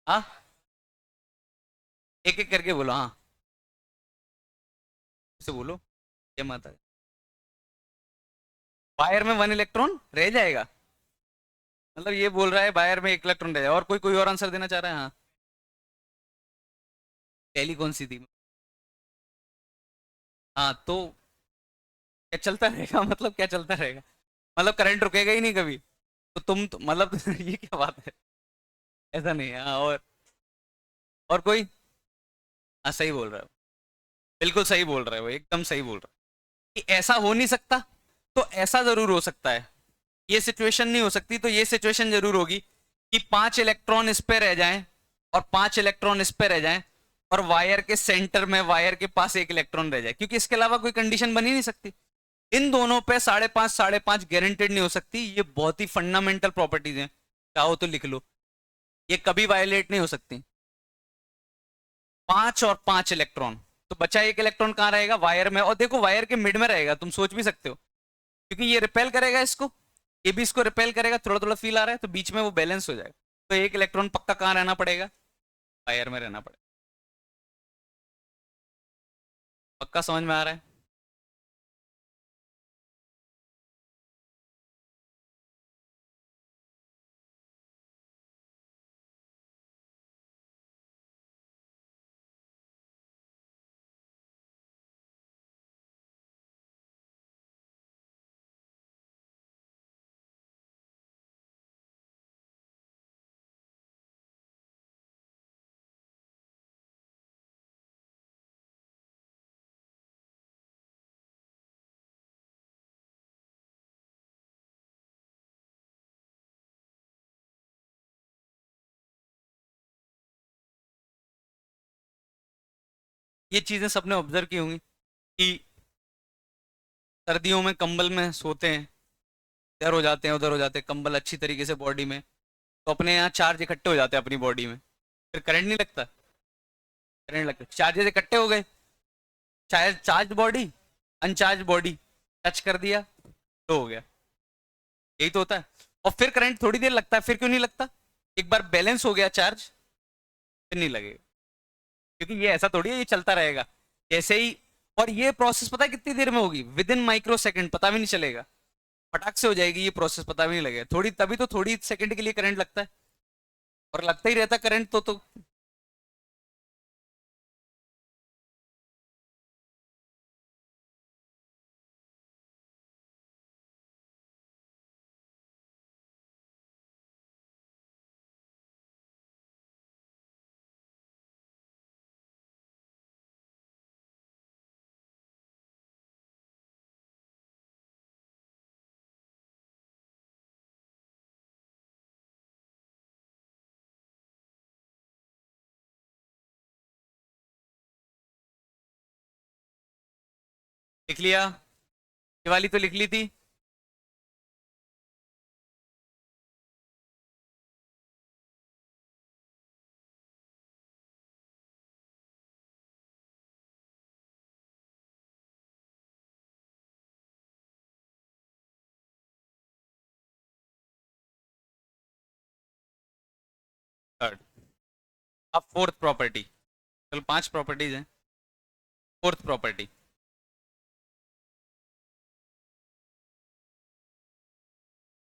Speaker 1: हाँ, एक एक करके बोलो। हाँ, इसे बोलो। ये माता है। वायर में 1 इलेक्ट्रॉन रह जाएगा? मतलब ये बोल रहा है वायर में 1 इलेक्ट्रॉन रह जाएगा, और कोई कोई और आंसर देना चाह रहा है? हाँ। पहली कौन सी थी? हाँ तो क्या चलता रहेगा? मतलब क्या चलता रहेगा? मतलब करंट रुकेगा ही नहीं कभी? तो तुम तो, मतलब ये क्या बात है? ऐसा नहीं है। हाँ, और कोई? हाँ सही बोल रहा है, बिल्कुल सही बोल रहे हो, एकदम सही बोल रहे हो कि ऐसा हो नहीं सकता। तो ऐसा जरूर हो सकता है। ये सिचुएशन नहीं हो सकती, तो ये सिचुएशन जरूर होगी कि 5 इलेक्ट्रॉन इस पे रह जाएं और 5 इलेक्ट्रॉन इस पे रह जाएं, और वायर के सेंटर में, वायर के पास 1 इलेक्ट्रॉन रह जाए, क्योंकि इसके अलावा कोई कंडीशन बन ही नहीं सकती। इन दोनों पे 5.5 5.5 गारंटेड नहीं हो सकती, ये बहुत ही फंडामेंटल प्रॉपर्टीज हैं, चाहो तो लिख लो। ये कभी वायलेट नहीं हो सकती। 5 और 5 इलेक्ट्रॉन, तो बचा 1 इलेक्ट्रॉन कहाँ रहेगा? वायर में। और देखो वायर के मिड में रहेगा, तुम सोच भी सकते हो, क्योंकि ये रिपेल करेगा इसको, ये भी इसको रिपेल करेगा, थोड़ा थोड़ा फील आ रहा है, तो बीच में वो बैलेंस हो जाएगा। तो 1 इलेक्ट्रॉन पक्का कहाँ रहना पड़ेगा? वायर में रहना पड़ेगा। पक्का समझ में आ रहा है? ये चीजें सबने ऑब्जर्व की होंगी कि सर्दियों में कंबल में सोते हैं, इधर हो जाते हैं उधर हो जाते हैं, कंबल अच्छी तरीके से बॉडी में, तो अपने यहाँ चार्ज इकट्ठे हो जाते हैं अपनी बॉडी में, फिर करंट नहीं लगता। करंट लगता, चार्जेस इकट्ठे हो गए, चाहे charge body, uncharged body, touch कर दिया तो हो गया। यही तो होता है। और फिर करंट थोड़ी देर लगता है, फिर क्यों नहीं लगता? एक बार बैलेंस हो गया चार्ज, फिर नहीं लगेगा, क्योंकि ये ऐसा थोड़ी है ये चलता रहेगा जैसे ही। और ये प्रोसेस पता है कितनी देर में होगी? विद इन माइक्रो सेकंड, पता भी नहीं चलेगा, फटाक से हो जाएगी ये प्रोसेस, पता भी नहीं लगेगा। थोड़ी, तभी तो थोड़ी सेकंड के लिए करंट लगता है, और लगता ही रहता करंट तो। लिख लिया, ये वाली तो लिख ली थी। थर्ड। अब फोर्थ प्रॉपर्टी, चलो 5 प्रॉपर्टीज हैं। Fourth property,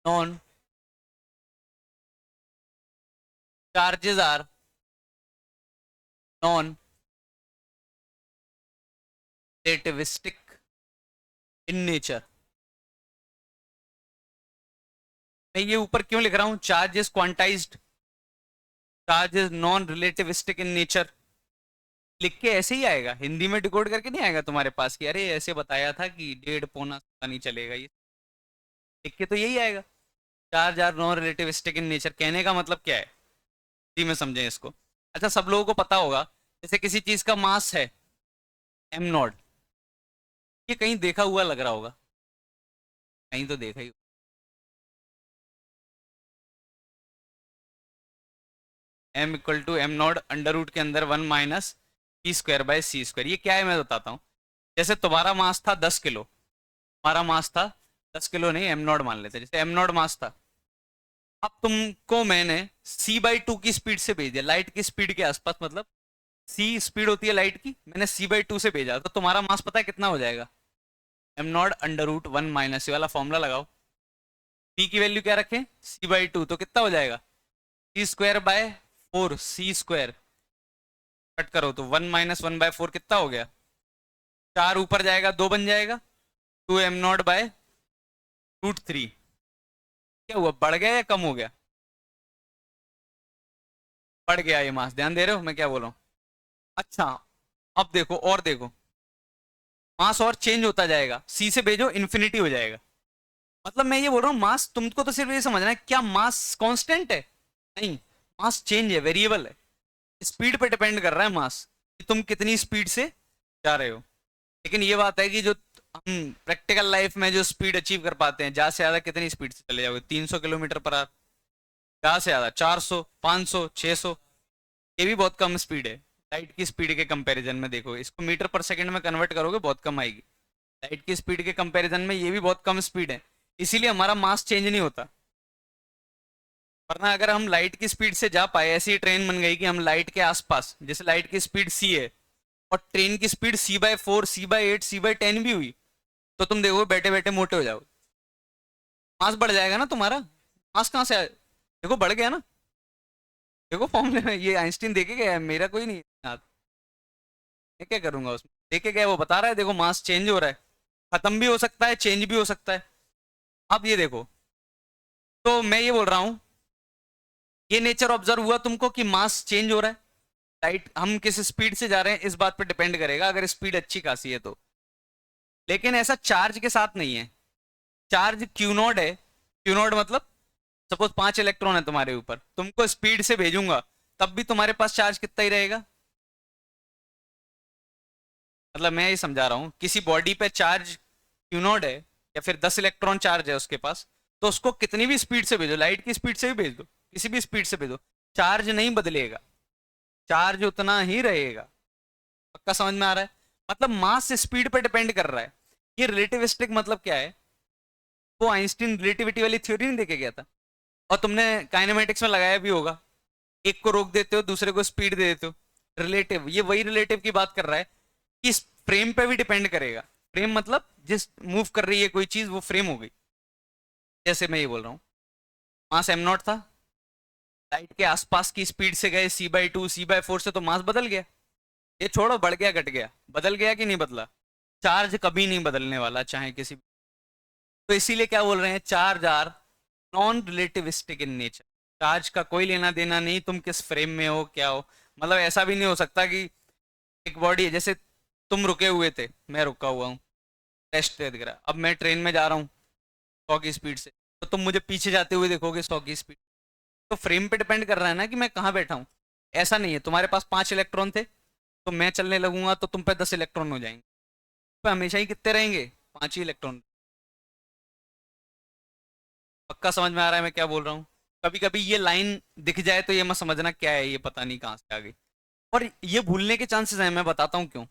Speaker 1: non charges are non relativistic in nature. मैं ये ऊपर क्यों लिख रहा हूं, charge is quantized, charge is non relativistic in nature. लिख के ऐसे ही आएगा, हिंदी में डिकोड करके नहीं आएगा तुम्हारे पास कि अरे ऐसे बताया था कि 1.5 पौना पता नहीं चलेगा, ये लिख के तो यही आएगा। Charge are non relativistic in nature कहने का मतलब क्या है, जी में समझें इसको। अच्छा, सब लोगों को पता होगा, जैसे किसी चीज का मास है एम नॉट, ये कहीं देखा हुआ लग रहा होगा, कहीं तो देखा ही। M equal to M naught under root के अंदर 1 minus P square by C square. ये क्या है मैं बताता हूँ। जैसे तुम्हारा मास था 10 किलो, हमारा मास था 10 किलो, नहीं एम नॉट मान लेते, जैसे एम नॉट मास था। अब तुमको मैंने c/2 की स्पीड से भेज दिया, लाइट की स्पीड के आसपास, मतलब c स्पीड होती है लाइट की, मैंने c/2 से भेजा, तो तुम्हारा मास पता है कितना हो जाएगा, M naught under root 1 minus, वाला फॉर्मूला लगाओ। p की वैल्यू क्या रखें, c/2, तो कितना हो जाएगा, C square by 4, C square cut करो तो 1 माइनस 1/4 कितना हो गया, 4 ऊपर जाएगा 2 बन जाएगा, 2 एम नॉट बाय √3। क्या हुआ, बढ़ गया या कम हो गया, बढ़ गया ये मास, ध्यान दे रहे हो मैं क्या बोल रहा हूँ। अच्छा, अब देखो और देखो, मास और चेंज होता जाएगा, सी से भेजो इन्फिनिटी हो जाएगा। मतलब मैं ये बोल रहा हूँ मास, तुमको तो सिर्फ ये समझना है, क्या मास कांस्टेंट है, नहीं, मास चेंज है, वेरिएबल है, स्पीड पे डिपेंड कर रहा है मास, कि तुम कितनी स्पीड से जा रहे हो। लेकिन ये बात है कि जो हम प्रैक्टिकल लाइफ में जो स्पीड अचीव कर पाते हैं, ज्यादा से ज्यादा कितनी स्पीड से चले जाओगे, 300 किलोमीटर पर आवर, ज्यादा से ज्यादा 400, 500, 600, ये भी बहुत कम स्पीड है लाइट की स्पीड के कंपैरिजन में। देखो इसको मीटर पर सेकंड में कन्वर्ट करोगे बहुत कम आएगी, लाइट की स्पीड के कंपैरिजन में ये भी बहुत कम स्पीड है, इसीलिए हमारा मास चेंज नहीं होता। वरना अगर हम लाइट की स्पीड से जा पाए, ऐसी ट्रेन बन गई कि हम लाइट के आसपास, जैसे लाइट की स्पीड c है और ट्रेन की स्पीड c/4, c/8, c/10 भी हुई, तो तुम देखो बैठे बैठे मोटे हो जाओगे, मास बढ़ जाएगा ना तुम्हारा। मास कहाँ से आया, देखो बढ़ गया ना, देखो फॉर्मूले में, ये आइंस्टीन देखे गया है, मेरा कोई नहीं है, मैं क्या करूंगा उसमें, देखे गया वो बता रहा है, देखो मास चेंज हो रहा है, खत्म भी हो सकता है, चेंज भी हो सकता है। अब ये देखो, तो मैं ये बोल रहा हूँ, ये नेचर ऑब्जर्व हुआ तुमको कि मास चेंज हो रहा है, लाइट हम किस स्पीड से जा रहे हैं इस बात पे डिपेंड करेगा, अगर स्पीड अच्छी खासी है तो। लेकिन ऐसा चार्ज के साथ नहीं है, चार्ज क्यू नॉट है, क्यू नॉट मतलब सपोज 5 इलेक्ट्रॉन है तुम्हारे ऊपर, तुमको स्पीड से भेजूंगा तब भी तुम्हारे पास चार्ज कितना ही रहेगा। मतलब मैं ये समझा रहा हूँ, किसी बॉडी पे चार्ज क्यू नॉट है या फिर 10 इलेक्ट्रॉन चार्ज है उसके पास, तो उसको कितनी भी स्पीड से भेजो, लाइट की स्पीड से भी भेज दो, किसी भी स्पीड से भेजो, चार्ज नहीं बदलेगा, चार्ज उतना ही रहेगा। पक्का समझ में आ रहा है, मतलब मास स्पीड पे डिपेंड कर रहा है। ये रिलेटिविस्टिक मतलब क्या है, वो आइंस्टीन रिलेटिविटी वाली थ्योरी नहीं देके गया था, और तुमने काइनेमेटिक्स में लगाया भी होगा, एक को रोक देते हो दूसरे को स्पीड दे देते हो, रिलेटिव, ये वही रिलेटिव की बात कर रहा है कि इस फ्रेम पे भी डिपेंड करेगा। फ्रेम मतलब जिस मूव कर रही है कोई चीज वो फ्रेम हो गई। जैसे मैं ये बोल रहा हूँ, मास एम नॉट था, लाइट के आसपास की स्पीड से गए c/2, c/4 से, तो मास बदल गया, ये छोड़ो बढ़ गया घट गया, बदल गया कि नहीं बदला, चार्ज कभी नहीं बदलने वाला चाहे किसी। तो इसीलिए क्या बोल रहे हैं, charge are non relativistic in nature, charge का कोई लेना देना नहीं, तुम किस फ्रेम में हो क्या हो। मतलब ऐसा भी नहीं हो सकता कि एक बॉडी है, जैसे तुम रुके हुए थे, मैं रुका हुआ हूँ, टेस्ट दिख रहा है, अब मैं ट्रेन में जा रहा हूँ 100 की स्पीड से, तो तुम मुझे पीछे जाते हुए देखोगे 100 की स्पीड। तो फ्रेम पे डिपेंड कर रहा है ना कि मैं कहाँ बैठा हूँ। ऐसा नहीं है तुम्हारे पास 5 इलेक्ट्रॉन थे, तो मैं चलने लगूंगा तो तुम पे 10 इलेक्ट्रॉन हो जाएंगे, तो हमेशा ही कितने रहेंगे, 5 ही इलेक्ट्रॉन। पक्का समझ में आ रहा है मैं क्या बोल रहा हूँ। कभी कभी ये लाइन दिख जाए तो ये मत समझना क्या है, ये पता नहीं कहाँ से आ गई, और ये भूलने के चांसेस हैं, मैं बताता हूँ क्यों।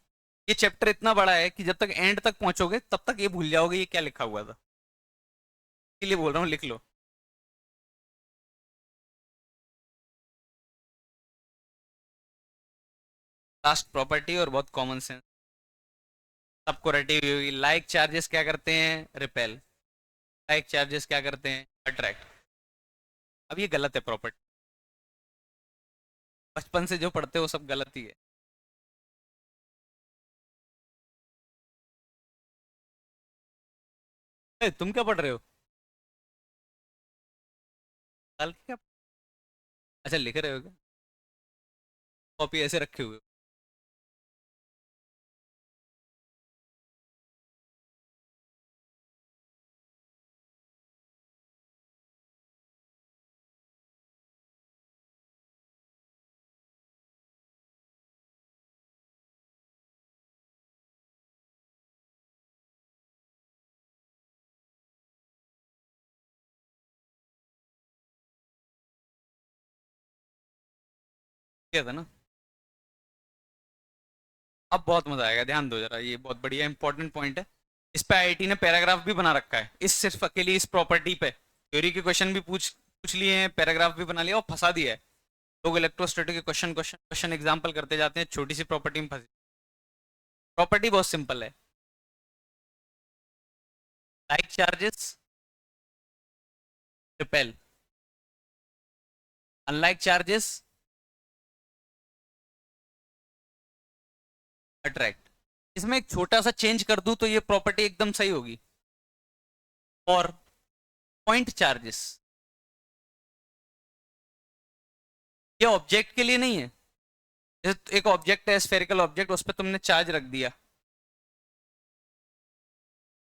Speaker 1: ये चैप्टर इतना बड़ा है कि जब तक एंड तक पहुंचोगे तब तक ये भूल जाओगे ये क्या लिखा हुआ था, इसलिए बोल रहा हूँ लिख लो। लास्ट प्रॉपर्टी और बहुत कॉमन सेंस, सबको रटी हुई होगी। लाइक चार्जेस क्या करते हैं? रिपेल। लाइक चार्जेस क्या करते हैं? अट्रैक्ट। अब ये गलत है प्रॉपर्टी, बचपन से जो पढ़ते हो वो सब गलत ही है। तुम क्या पढ़ रहे हो? साल के क्या? अच्छा, लिख रहे हो क्या? कॉपी ऐसे रखे हुए हो? क्या था ना। अब बहुत मजा आएगा, ध्यान दो जरा, ये बहुत बढ़िया इंपॉर्टेंट पॉइंट है। इस पे आईआईटी ने पैराग्राफ भी बना रखा है, इस सिर्फ अकेली इस प्रॉपर्टी पे थ्योरी के क्वेश्चन भी पूछ पूछ लिए हैं, पैराग्राफ भी बना लिया और फंसा दिया है। लोग इलेक्ट्रोस्टैटिक के क्वेश्चन क्वेश्चन क्वेश्चन एग्जाम्पल करते जाते हैं, छोटी सी प्रॉपर्टी में फंसे। प्रॉपर्टी बहुत सिंपल है। Like charges repel, unlike charges attract. इसमें एक छोटा सा चेंज कर दूं तो ये प्रॉपर्टी एकदम सही होगी। और पॉइंट चार्जेस, ये ऑब्जेक्ट के लिए नहीं है। जैसे एक ऑब्जेक्ट है, स्फेरिकल ऑब्जेक्ट, उस पर तुमने चार्ज रख दिया,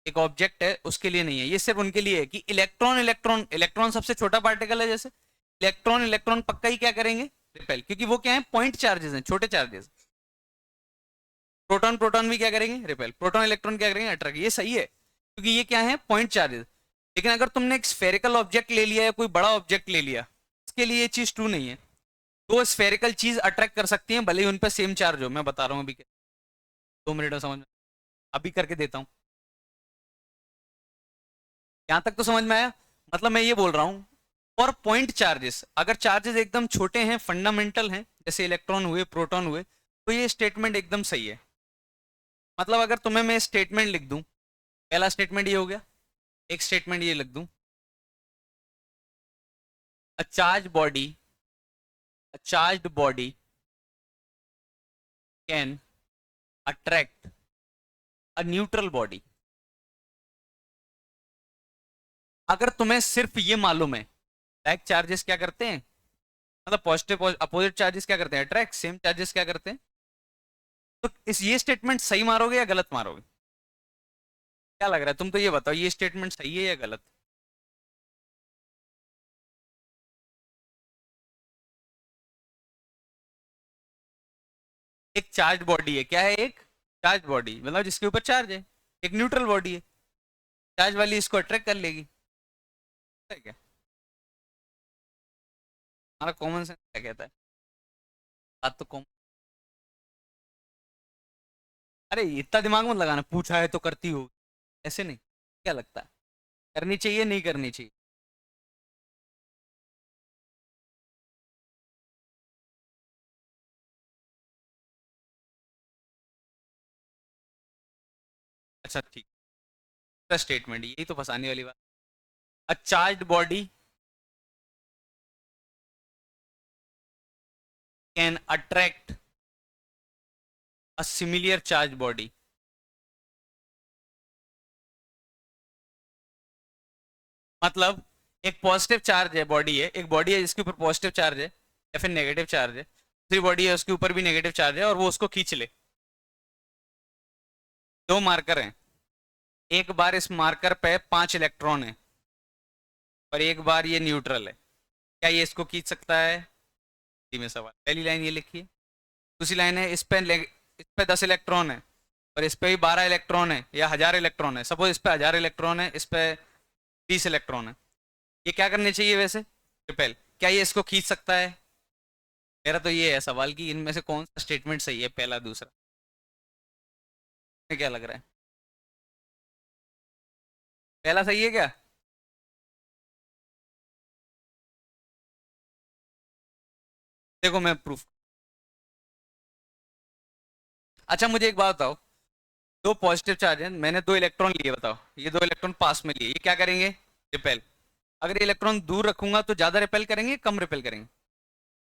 Speaker 1: एक ऑब्जेक्ट है, उसके लिए नहीं है। ये सिर्फ उनके लिए है कि इलेक्ट्रॉन इलेक्ट्रॉन इलेक्ट्रॉन सबसे छोटा पार्टिकल है, जैसे इलेक्ट्रॉन इलेक्ट्रॉन पक्का ही क्या करेंगे? रिपेल, क्योंकि वो क्या है? पॉइंट चार्जेस हैं, छोटे चार्जेस। प्रोटॉन प्रोटॉन भी क्या करेंगे? रिपेल। प्रोटॉन इलेक्ट्रॉन क्या करेंगे? अट्रैक्ट। ये सही है क्योंकि ये क्या है? Point charges. लेकिन अगर तुमने एक स्फेरिकल ऑब्जेक्ट ले लिया या कोई बड़ा ऑब्जेक्ट ले लिया, इसके लिए ये चीज ट्रू नहीं है। तो स्फेरिकल चीज अट्रैक्ट कर सकती है भले ही उन पर सेम चार्ज हो। मैं बता रहा हूँ अभी, 2 मिनट में समझ में, अभी करके देता हूँ। यहां तक तो समझ में आया? मतलब मैं ये बोल रहा हूँ, और पॉइंट चार्जेस, अगर चार्जेस एकदम छोटे हैं, फंडामेंटल हैं, जैसे इलेक्ट्रॉन हुए, प्रोटॉन हुए, तो ये स्टेटमेंट एकदम सही है। मतलब अगर तुम्हें मैं स्टेटमेंट लिख दूं, पहला स्टेटमेंट ये हो गया, एक स्टेटमेंट ये लिख दूं, a charge body, a charged body can attract a neutral body. अगर तुम्हें सिर्फ ये मालूम है, लाइक चार्जेस क्या करते हैं, मतलब पॉजिटिव अपोजिट चार्जेस क्या करते हैं? अट्रैक्ट। सेम चार्जेस क्या करते हैं? तो इस ये स्टेटमेंट सही मारोगे या गलत मारोगे? क्या लग रहा है? तुम तो ये बताओ, ये स्टेटमेंट सही है या गलत? एक चार्ज बॉडी है, क्या है? एक चार्ज बॉडी, मतलब जिसके ऊपर चार्ज है। एक न्यूट्रल बॉडी है, चार्ज वाली इसको अट्रैक्ट कर लेगी। है क्या? हमारा कॉमन सेंस क्या कहता है? बात तो कॉमन। अरे इतना दिमाग मत लगाना, पूछा है तो करती हो, ऐसे नहीं। क्या लगता है, करनी चाहिए नहीं करनी चाहिए? अच्छा ठीक, स्टेटमेंट यही तो फंसाने वाली बात। A charge body can attract a similar charge body. मतलब एक पॉजिटिव चार्ज है, बॉडी है, एक बॉडी है जिसके ऊपर पॉजिटिव चार्ज है या फिर नेगेटिव चार्ज है, दूसरी बॉडी है उसके ऊपर भी नेगेटिव चार्ज है, और वो उसको खींच ले। दो मार्कर हैं, एक बार इस मार्कर पे 5 इलेक्ट्रॉन है और एक बार ये न्यूट्रल है, क्या ये इसको खींच सकता है? इसी में सवाल। पहली लाइन ये लिखिए। दूसरी लाइन है, इस पे 10 इलेक्ट्रॉन है और इस पे भी 12 इलेक्ट्रॉन है या 1000 इलेक्ट्रॉन है। सपोज इस पे 1000 इलेक्ट्रॉन है, इस पे 20 इलेक्ट्रॉन है। ये क्या करने चाहिए वैसे? रिपेल। क्या ये इसको खींच सकता है? मेरा तो ये है सवाल कि इनमें से कौन सा स्टेटमेंट सही है, पहला दूसरा? क्या लग रहा है? पहला सही है क्या? देखो मैं प्रूफ अच्छा मुझे एक बात बताओ, दो पॉजिटिव चार्ज है, मैंने दो इलेक्ट्रॉन लिए, बताओ ये दो इलेक्ट्रॉन पास में लिए, ये क्या करेंगे? रिपेल। अगर ये इलेक्ट्रॉन दूर रखूंगा तो ज्यादा रिपेल करेंगे, कम रिपेल करेंगे?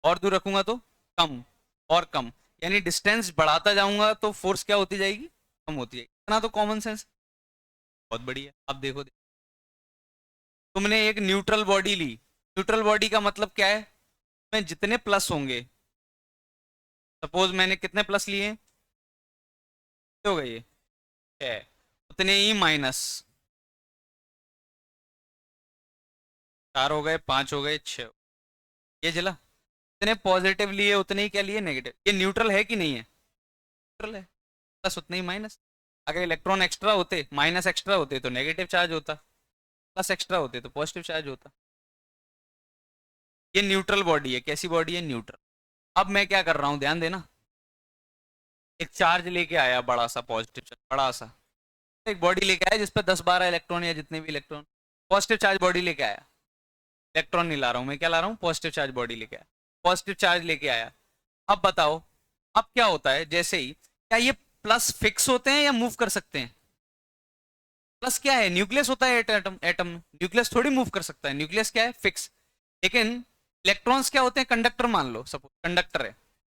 Speaker 1: और दूर रखूंगा तो कम, और कम। यानी डिस्टेंस बढ़ाता जाऊंगा तो फोर्स क्या होती जाएगी? कम होती जाएगी। इतना तो कॉमन सेंस। बहुत बढ़िया। अब देखो, तुमने एक न्यूट्रल बॉडी ली। न्यूट्रल बॉडी का मतलब क्या है? में जितने प्लस होंगे, सपोज मैंने कितने प्लस लिए? कितने हो गए ये? 6। उतने ही माइनस। 4 हो गए, 5 हो गए, 6। ये जला। जितने पॉजिटिव लिए उतने ही क्या लिए? नेगेटिव। ये न्यूट्रल है कि नहीं है? न्यूट्रल है। प्लस उतने ही माइनस। अगर इलेक्ट्रॉन एक्स्ट्रा होते, माइनस एक्स्ट्रा होते तो नेगेटिव चार्ज होता, प्लस एक्स्ट्रा होते तो पॉजिटिव चार्ज होता। ये न्यूट्रल बॉडी है। कैसी बॉडी है? न्यूट्रल। अब मैं क्या कर रहा हूँ, ध्यान देना। एक चार्ज लेके आया बड़ा सा, पॉजिटिव चार्ज बड़ा सा। एक बॉडी लेके आया जिसपे 10-12 इलेक्ट्रॉन या जितने भी इलेक्ट्रॉन, पॉजिटिव चार्ज बॉडी लेके आया। इलेक्ट्रॉन नहीं ला रहा हूं मैं, क्या ला रहा हूँ? पॉजिटिव चार्ज बॉडी लेके आया। पॉजिटिव चार्ज लेके आया। अब बताओ, अब क्या होता है जैसे ही, क्या ये प्लस फिक्स होते हैं या मूव कर सकते हैं? प्लस क्या है? न्यूक्लियस होता है एटम। एटम न्यूक्लियस थोड़ी मूव कर सकता है। न्यूक्लियस क्या है? फिक्स। लेकिन इलेक्ट्रॉन्स क्या होते हैं? कंडक्टर मान लो, सपोज कंडक्टर है।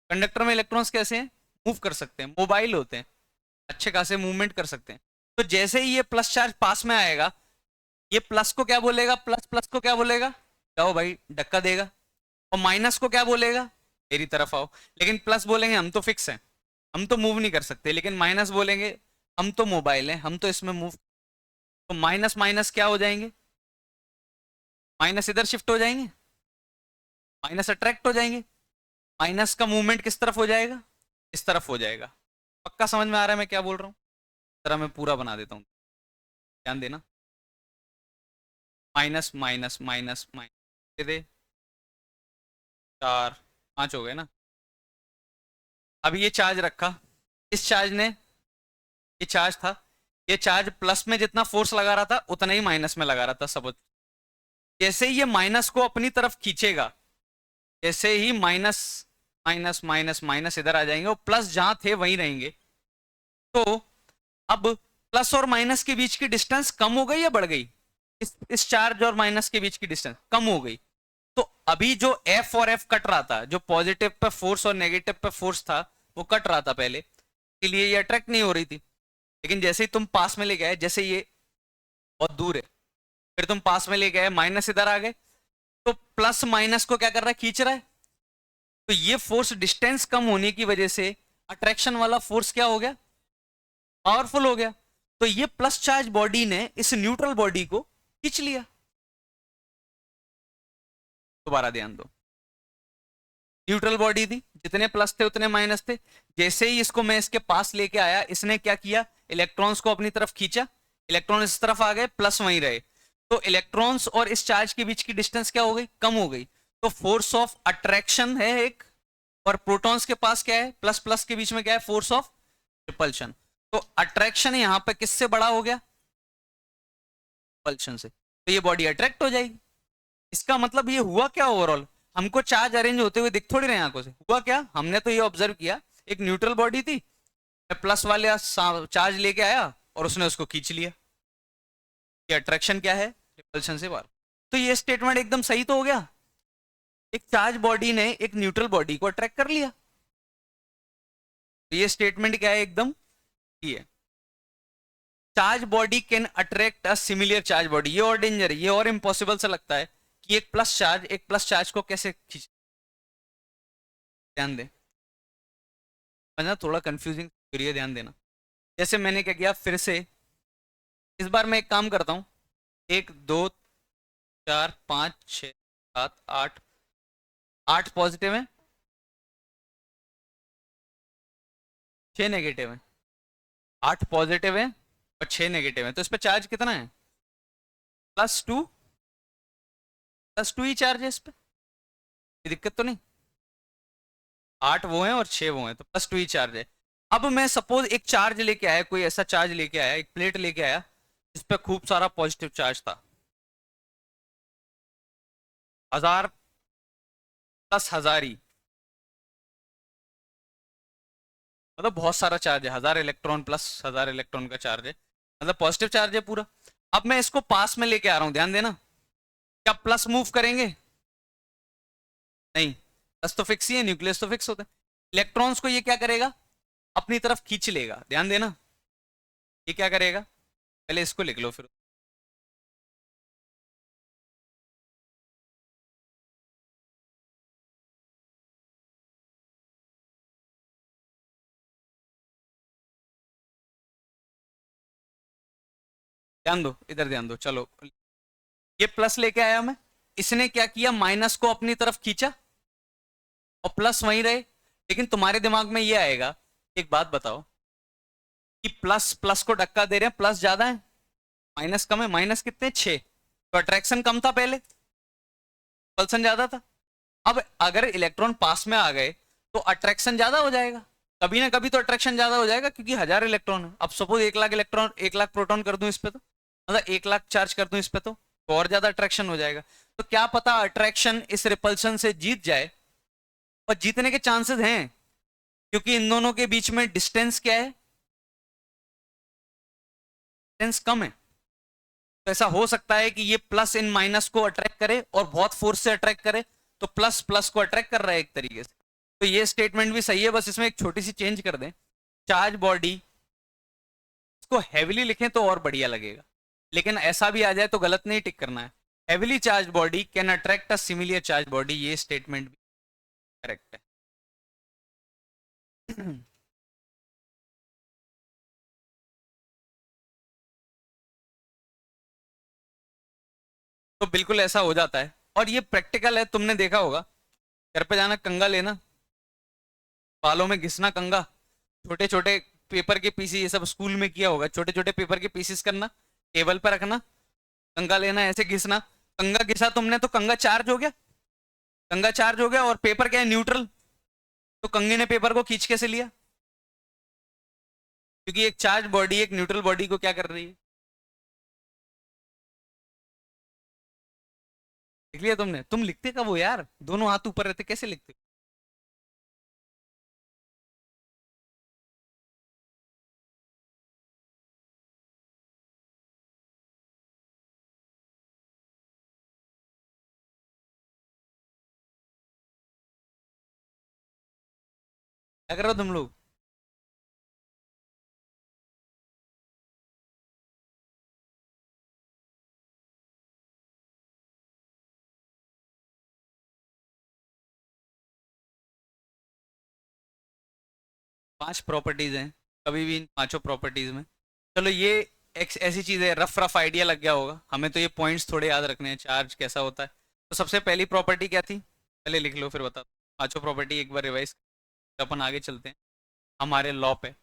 Speaker 1: कंडक्टर में इलेक्ट्रॉन्स कैसे हैं? मूव कर सकते हैं, मोबाइल होते हैं, अच्छे खासे मूवमेंट कर सकते हैं। तो जैसे ही ये प्लस चार्ज पास में आएगा, ये प्लस को क्या बोलेगा? प्लस प्लस को क्या बोलेगा? जाओ भाई, धक्का देगा। और माइनस को क्या बोलेगा? मेरी तरफ आओ। लेकिन प्लस बोलेंगे हम तो फिक्स हैं, हम तो मूव नहीं कर सकते। लेकिन माइनस बोलेंगे हम तो मोबाइल हैं, हम तो इसमें मूव। तो माइनस माइनस क्या हो जाएंगे? माइनस इधर शिफ्ट हो जाएंगे, माइनस अट्रैक्ट हो जाएंगे। माइनस का मूवमेंट किस तरफ हो जाएगा? इस तरफ हो जाएगा। पक्का समझ में आ रहा है मैं क्या बोल रहा हूँ? इस तरह मैं पूरा बना देता हूँ, ध्यान देना। माइनस माइनस माइनस माइनस दे, 4 5 हो गए ना। अब ये चार्ज रखा, इस चार्ज ने, ये चार्ज था, ये चार्ज प्लस में जितना फोर्स लगा रहा था उतना ही माइनस में लगा रहा था सब। जैसे ही ये माइनस को अपनी तरफ खींचेगा, जैसे ही माइनस माइनस माइनस माइनस इधर आ जाएंगे और प्लस जहां थे वहीं रहेंगे। तो अब प्लस और माइनस के बीच की डिस्टेंस कम हो गई या बढ़ गई? इस चार्ज और माइनस के बीच की डिस्टेंस कम हो गई। तो अभी जो एफ और एफ कट रहा था, जो पॉजिटिव पे फोर्स और नेगेटिव पे फोर्स था, वो कट रहा था पहले, इसलिए ये अट्रैक्ट नहीं हो रही थी। लेकिन जैसे ही तुम पास में ले गए, जैसे ये बहुत दूर है, फिर तुम पास में ले गए, माइनस इधर आ गए, तो प्लस माइनस को क्या कर रहा है? खींच रहा है। तो ये फोर्स डिस्टेंस कम होने की वजह से अट्रैक्शन वाला फोर्स क्या हो गया? पावरफुल हो गया। तो ये प्लस चार्ज बॉडी ने इस न्यूट्रल बॉडी को खींच लिया। दोबारा ध्यान दो, न्यूट्रल बॉडी थी, जितने प्लस थे उतने माइनस थे। जैसे ही इसको मैं इसके पास लेके आया, इसने क्या किया? इलेक्ट्रॉन्स को अपनी तरफ खींचा। इलेक्ट्रॉन इस तरफ आ गए, प्लस वहीं रहे। तो इलेक्ट्रॉन्स और इस चार्ज के बीच की डिस्टेंस क्या हो गई? कम हो गई। तो फोर्स ऑफ अट्रैक्शन है एक, और प्रोटॉन्स के पास क्या है? प्लस प्लस के बीच में क्या है? Force of repulsion. तो अट्रैक्शन यहां पे किससे बड़ा हो गया? रिपल्शन से। तो ये बॉडी अट्रैक्ट हो जाएगी। इसका मतलब ये हुआ क्या ओवरऑल? हमको चार्ज अरेंज होते हुए दिख थोड़ी रहे आंखों से। हुआ क्या? हमने तो ये ऑब्जर्व किया, एक न्यूट्रल बॉडी थी, प्लस वाले चार्ज लेके आया और उसने उसको खींच लिया। ये अट्रैक्शन क्या है? रिपल्शन से बाहर। तो ये स्टेटमेंट एकदम सही तो हो गया। एक चार्ज बॉडी ने एक न्यूट्रल बॉडी को अट्रैक्ट कर लिया। तो ये स्टेटमेंट क्या है? एकदम सही है। Charge body can attract a similar charge body. ये और डेंजर है, ये और इम्पॉसिबल सा लगता है कि एक प्लस चार्ज को कैसे खींच। ध्यान दें, ना थोड़ा कंफ्यूजिंग है, ध्यान देना। जैसे मैंने क्या किया, फिर से इस बार मैं एक काम करता हूँ। 1 2 4 5 6 7 8, 8 पॉजिटिव है, 6 नेगेटिव है। 8 पॉजिटिव है और 6 नेगेटिव है, तो इस पे चार्ज कितना है? +2। +2 ही चार्ज है इस पे, कोई दिक्कत तो नहीं। 8 वो हैं और 6 वो हैं, तो +2 ही चार्ज है। अब मैं सपोज एक चार्ज लेके आया, कोई ऐसा चार्ज लेके आया, एक प्लेट लेके आया जिस पे खूब सारा पॉजिटिव चार्ज था, 1000 +1000 ही। मतलब बहुत सारा चार्ज है, 1000 इलेक्ट्रॉन प्लस 1000 इलेक्ट्रॉन का चार्ज है, मतलब पॉजिटिव चार्ज है पूरा। अब मैं इसको पास में लेके आ रहा हूं, ध्यान देना। क्या प्लस मूव करेंगे? नहीं, प्लस तो फिक्स ही है, न्यूक्लियस तो फिक्स होता है। इलेक्ट्रॉन्स को ये क्या करेगा? अपनी तरफ खींच लेगा, ध्यान देना। ये क्या करेगा? पहले इसको लिख लो फिर। ध्यान दो, इधर ध्यान दो, चलो। ये प्लस लेके आया मैं, इसने क्या किया, माइनस को अपनी तरफ खींचा, और प्लस वहीं रहे। लेकिन तुम्हारे दिमाग में ये आएगा, एक बात बताओ, कि प्लस प्लस को धक्का दे रहे हैं, प्लस ज्यादा है, माइनस कम है। माइनस कितने, 6। तो अट्रैक्शन कम था पहले, पल्सन ज्यादा था। अब अगर इलेक्ट्रॉन पास में आ गए तो अट्रैक्शन ज्यादा हो जाएगा, कभी ना कभी तो अट्रैक्शन ज्यादा हो जाएगा, क्योंकि 1000 इलेक्ट्रॉन है। अब suppose 1 lakh electron, 1 lakh proton कर दूं इस पे, तो मतलब 1 लाख चार्ज कर दूं इस पे, तो और ज्यादा अट्रैक्शन हो जाएगा। तो क्या पता अट्रैक्शन इस रिपल्शन से जीत जाए, और जीतने के चांसेस हैं, क्योंकि इन दोनों के बीच में डिस्टेंस क्या है, डिस्टेंस कम है। तो ऐसा हो सकता है कि ये प्लस इन माइनस को अट्रैक्ट करे, और बहुत फोर्स से अट्रैक्ट करे। तो प्लस प्लस को अट्रैक्ट कर रहा है एक तरीके से। तो ये स्टेटमेंट भी सही है, बस इसमें एक छोटी सी चेंज कर दें। चार्ज बॉडी, इसको हैवीली लिखें तो और बढ़िया लगेगा, लेकिन ऐसा भी आ जाए तो गलत नहीं टिक करना है। Heavily charge body can attract a similar charge body, ये स्टेटमेंट भी करेक्ट है। तो बिल्कुल ऐसा हो जाता है, और ये प्रैक्टिकल है, तुमने देखा होगा। घर पे जाना, कंगा लेना, बालों में घिसना कंगा, छोटे छोटे पेपर के पीसी, ये सब स्कूल में किया होगा, छोटे छोटे पेपर के पीसीस करना, टेबल पर रखना, कंगा लेना, ऐसे घिसना। कंगा घिसा तुमने तो कंगा चार्ज हो गया, कंगा चार्ज हो गया, और पेपर क्या है, न्यूट्रल। तो कंगे ने पेपर को खींच कैसे लिया? क्योंकि एक चार्ज बॉडी एक न्यूट्रल बॉडी को क्या कर रही है। देख लिया तुमने? तुम लिखते कब हो यार, दोनों हाथ ऊपर रहते कैसे लिखते हो? क्या कर रहे हो तुम लोग? 5 प्रॉपर्टीज हैं, कभी भी इन 5 प्रॉपर्टीज में। चलो ये एक ऐसी चीज है, रफ रफ आइडिया लग गया होगा हमें, तो ये पॉइंट्स थोड़े याद रखने हैं, चार्ज कैसा होता है। तो सबसे पहली प्रॉपर्टी क्या थी, पहले लिख लो फिर बता दो। 5 प्रॉपर्टी एक बार रिवाइज, अपन आगे चलते हैं हमारे लॉ पे।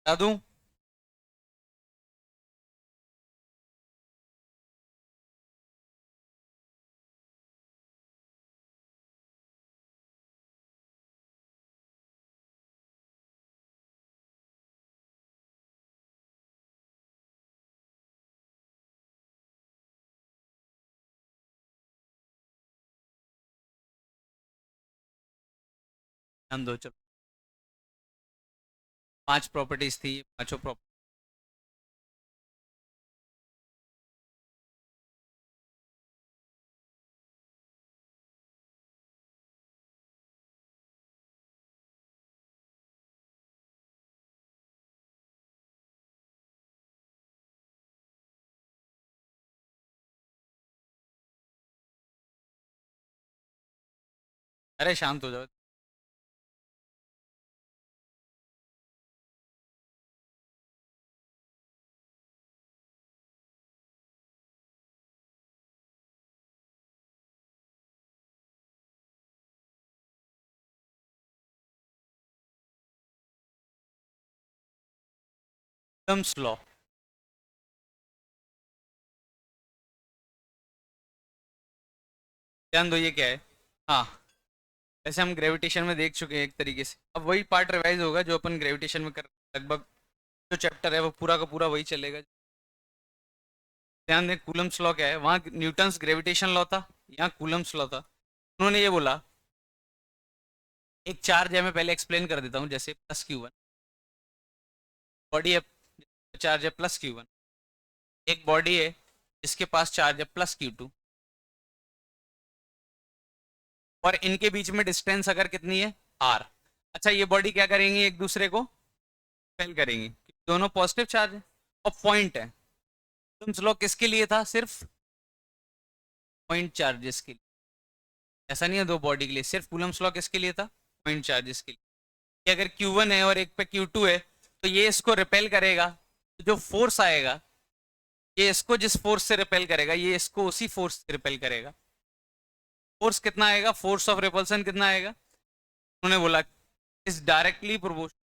Speaker 1: बता दूं? ध्यान दो, चलो। 5 प्रॉपर्टीज थी, पांचों प्रॉपर्टी अरे शांत हो जाओ। Coulomb's law. ध्यान दो ये क्या है। हाँ, वैसे हम ग्रेविटेशन में देख चुके हैं एक तरीके से, अब वही पार्ट रिवाइज होगा जो अपन ग्रेविटेशन में कर, लगभग जो चैप्टर है वो पूरा का पूरा वही चलेगा। ध्यान दें, कूलम्स लॉ क्या है, वहाँ न्यूटन्स ग्रेविटेशन लॉ था, यहाँ कूलम्स लॉ था। उन्होंने ये बोला, एक चार्ज है, मैं पहले एक्सप्लेन कर देता हूँ, जैसे प्लस क्यू वन बॉडी है, चार्ज है प्लस क्यू वन। एक बॉडी है जिसके पास चार्ज है प्लस क्यू टू, और इनके बीच में डिस्टेंस अगर कितनी है, आर। अच्छा, ये बॉडी क्या करेंगी, एक दूसरे को फेल करेंगी, दोनों पॉजिटिव चार्ज है और पॉइंट है। तुम स्लो किसके लिए था, सिर्फ पॉइंट चार्जेस के लिए। ऐसा नहीं है दो बॉडी के लिए, सिर्फ कूलम्स लॉ किसके लिए था, पॉइंट चार्जेस के लिए। कि अगर Q1 है और एक पे Q2 है, तो ये इसको रिपेल करेगा, तो जो फोर्स आएगा, ये इसको जिस फोर्स से रिपेल करेगा, ये इसको उसी फोर्स से रिपेल करेगा। फोर्स कितना आएगा, फोर्स ऑफ रिपल्सन कितना आएगा, उन्होंने बोला इस डायरेक्टली प्रोपोर्शनल।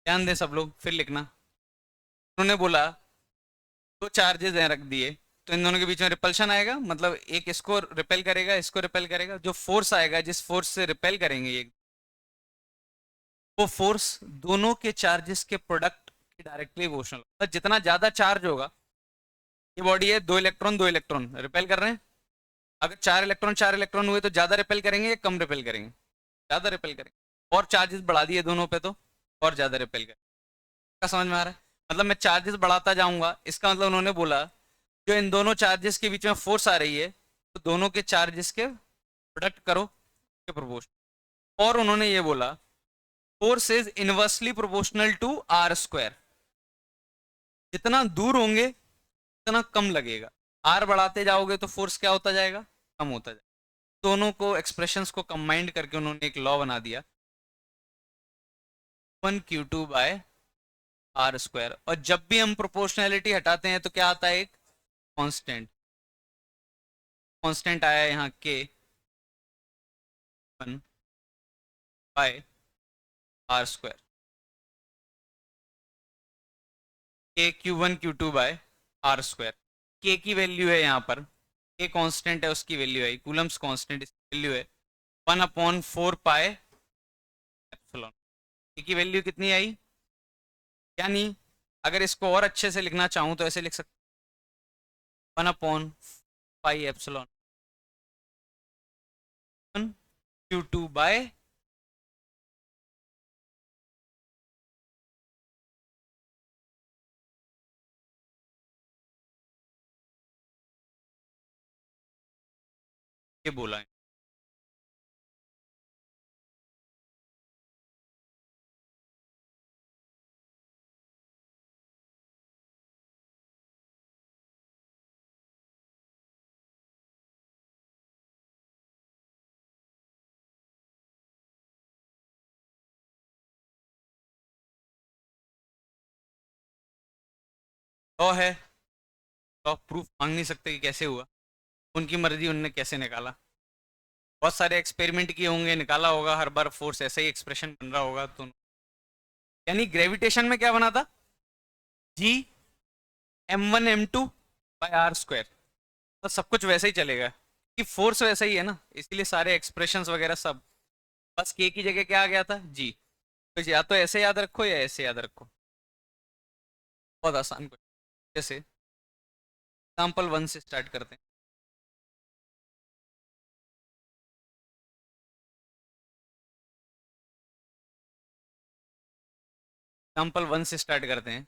Speaker 1: ध्यान दें सब लोग, फिर लिखना। उन्होंने बोला दो चार्जेस हैं रख दिए, तो इन दोनों के बीच में रिपल्शन आएगा, मतलब एक इसको रिपेल करेगा, इसको रिपेल करेगा, जो फोर्स आएगा जिस फोर्स से रिपेल करेंगे ये, वो फोर्स दोनों के चार्जेस के प्रोडक्ट के डायरेक्टली प्रोपोर्शनल। तो जितना ज्यादा चार्ज होगा, ये बॉडी है, दो इलेक्ट्रॉन रिपेल कर रहे हैं, अगर चार इलेक्ट्रॉन हुए तो ज्यादा रिपेल करेंगे या कम रिपेल करेंगे, ज्यादा रिपेल करेंगे। और चार्जेस बढ़ा दिए दोनों पे तो और ज्यादा रिपेल करेंगे। क्या समझ में आ रहा है, मतलब मैं चार्जेस बढ़ाता जाऊंगा, इसका मतलब उन्होंने बोला जो इन दोनों चार्जेस के बीच में फोर्स आ रही है, तो दोनों के चार्जेस के प्रोडक्ट करो के प्रोपोर्शनल। और उन्होंने ये बोला force is inversely proportional to R square, जितना दूर होंगे उतना कम लगेगा, आर बढ़ाते जाओगे तो फोर्स क्या होता जाएगा, कम होता जाएगा। दोनों को एक्सप्रेशंस को कंबाइंड करके उन्होंने एक लॉ बना दिया, 1Q2 आर स्क्वायर। और जब भी हम प्रोपोर्शनैलिटी हटाते हैं तो क्या आता है, एक कांस्टेंट। कांस्टेंट आया यहाँ के 1/r², के Q1 Q2/r²। के की वैल्यू है यहाँ पर, के कांस्टेंट है, उसकी वैल्यू है कूलम्स कांस्टेंट, इसकी वैल्यू है 1/4 पाई एप्सिलॉन। के की वैल्यू कितनी आई, यानी अगर इसको और अच्छे से लिखना चाहूँ तो ऐसे लिख सकते, 1/पाई एप्सिलॉन Q2 ये बोला है। लॉ है, लॉ प्रूफ मांग नहीं सकते कि कैसे हुआ, उनकी मर्जी उनने कैसे निकाला। बहुत सारे एक्सपेरिमेंट किए होंगे, निकाला होगा, हर बार फोर्स ऐसा ही एक्सप्रेशन बन रहा होगा तो। यानी ग्रेविटेशन में क्या बना था, G m1 m2/r², तो सब कुछ वैसे ही चलेगा कि फोर्स वैसा ही है ना, इसीलिए सारे एक्सप्रेशंस वगैरह सब, बस के की जगह क्या आ गया था, जी। तो या तो ऐसे याद रखो या ऐसे याद रखो, बहुत आसान क्वेश्चन। जैसे एग्जाम्पल 1 से स्टार्ट करते हैं। एग्जाम्पल 1 से स्टार्ट करते हैं।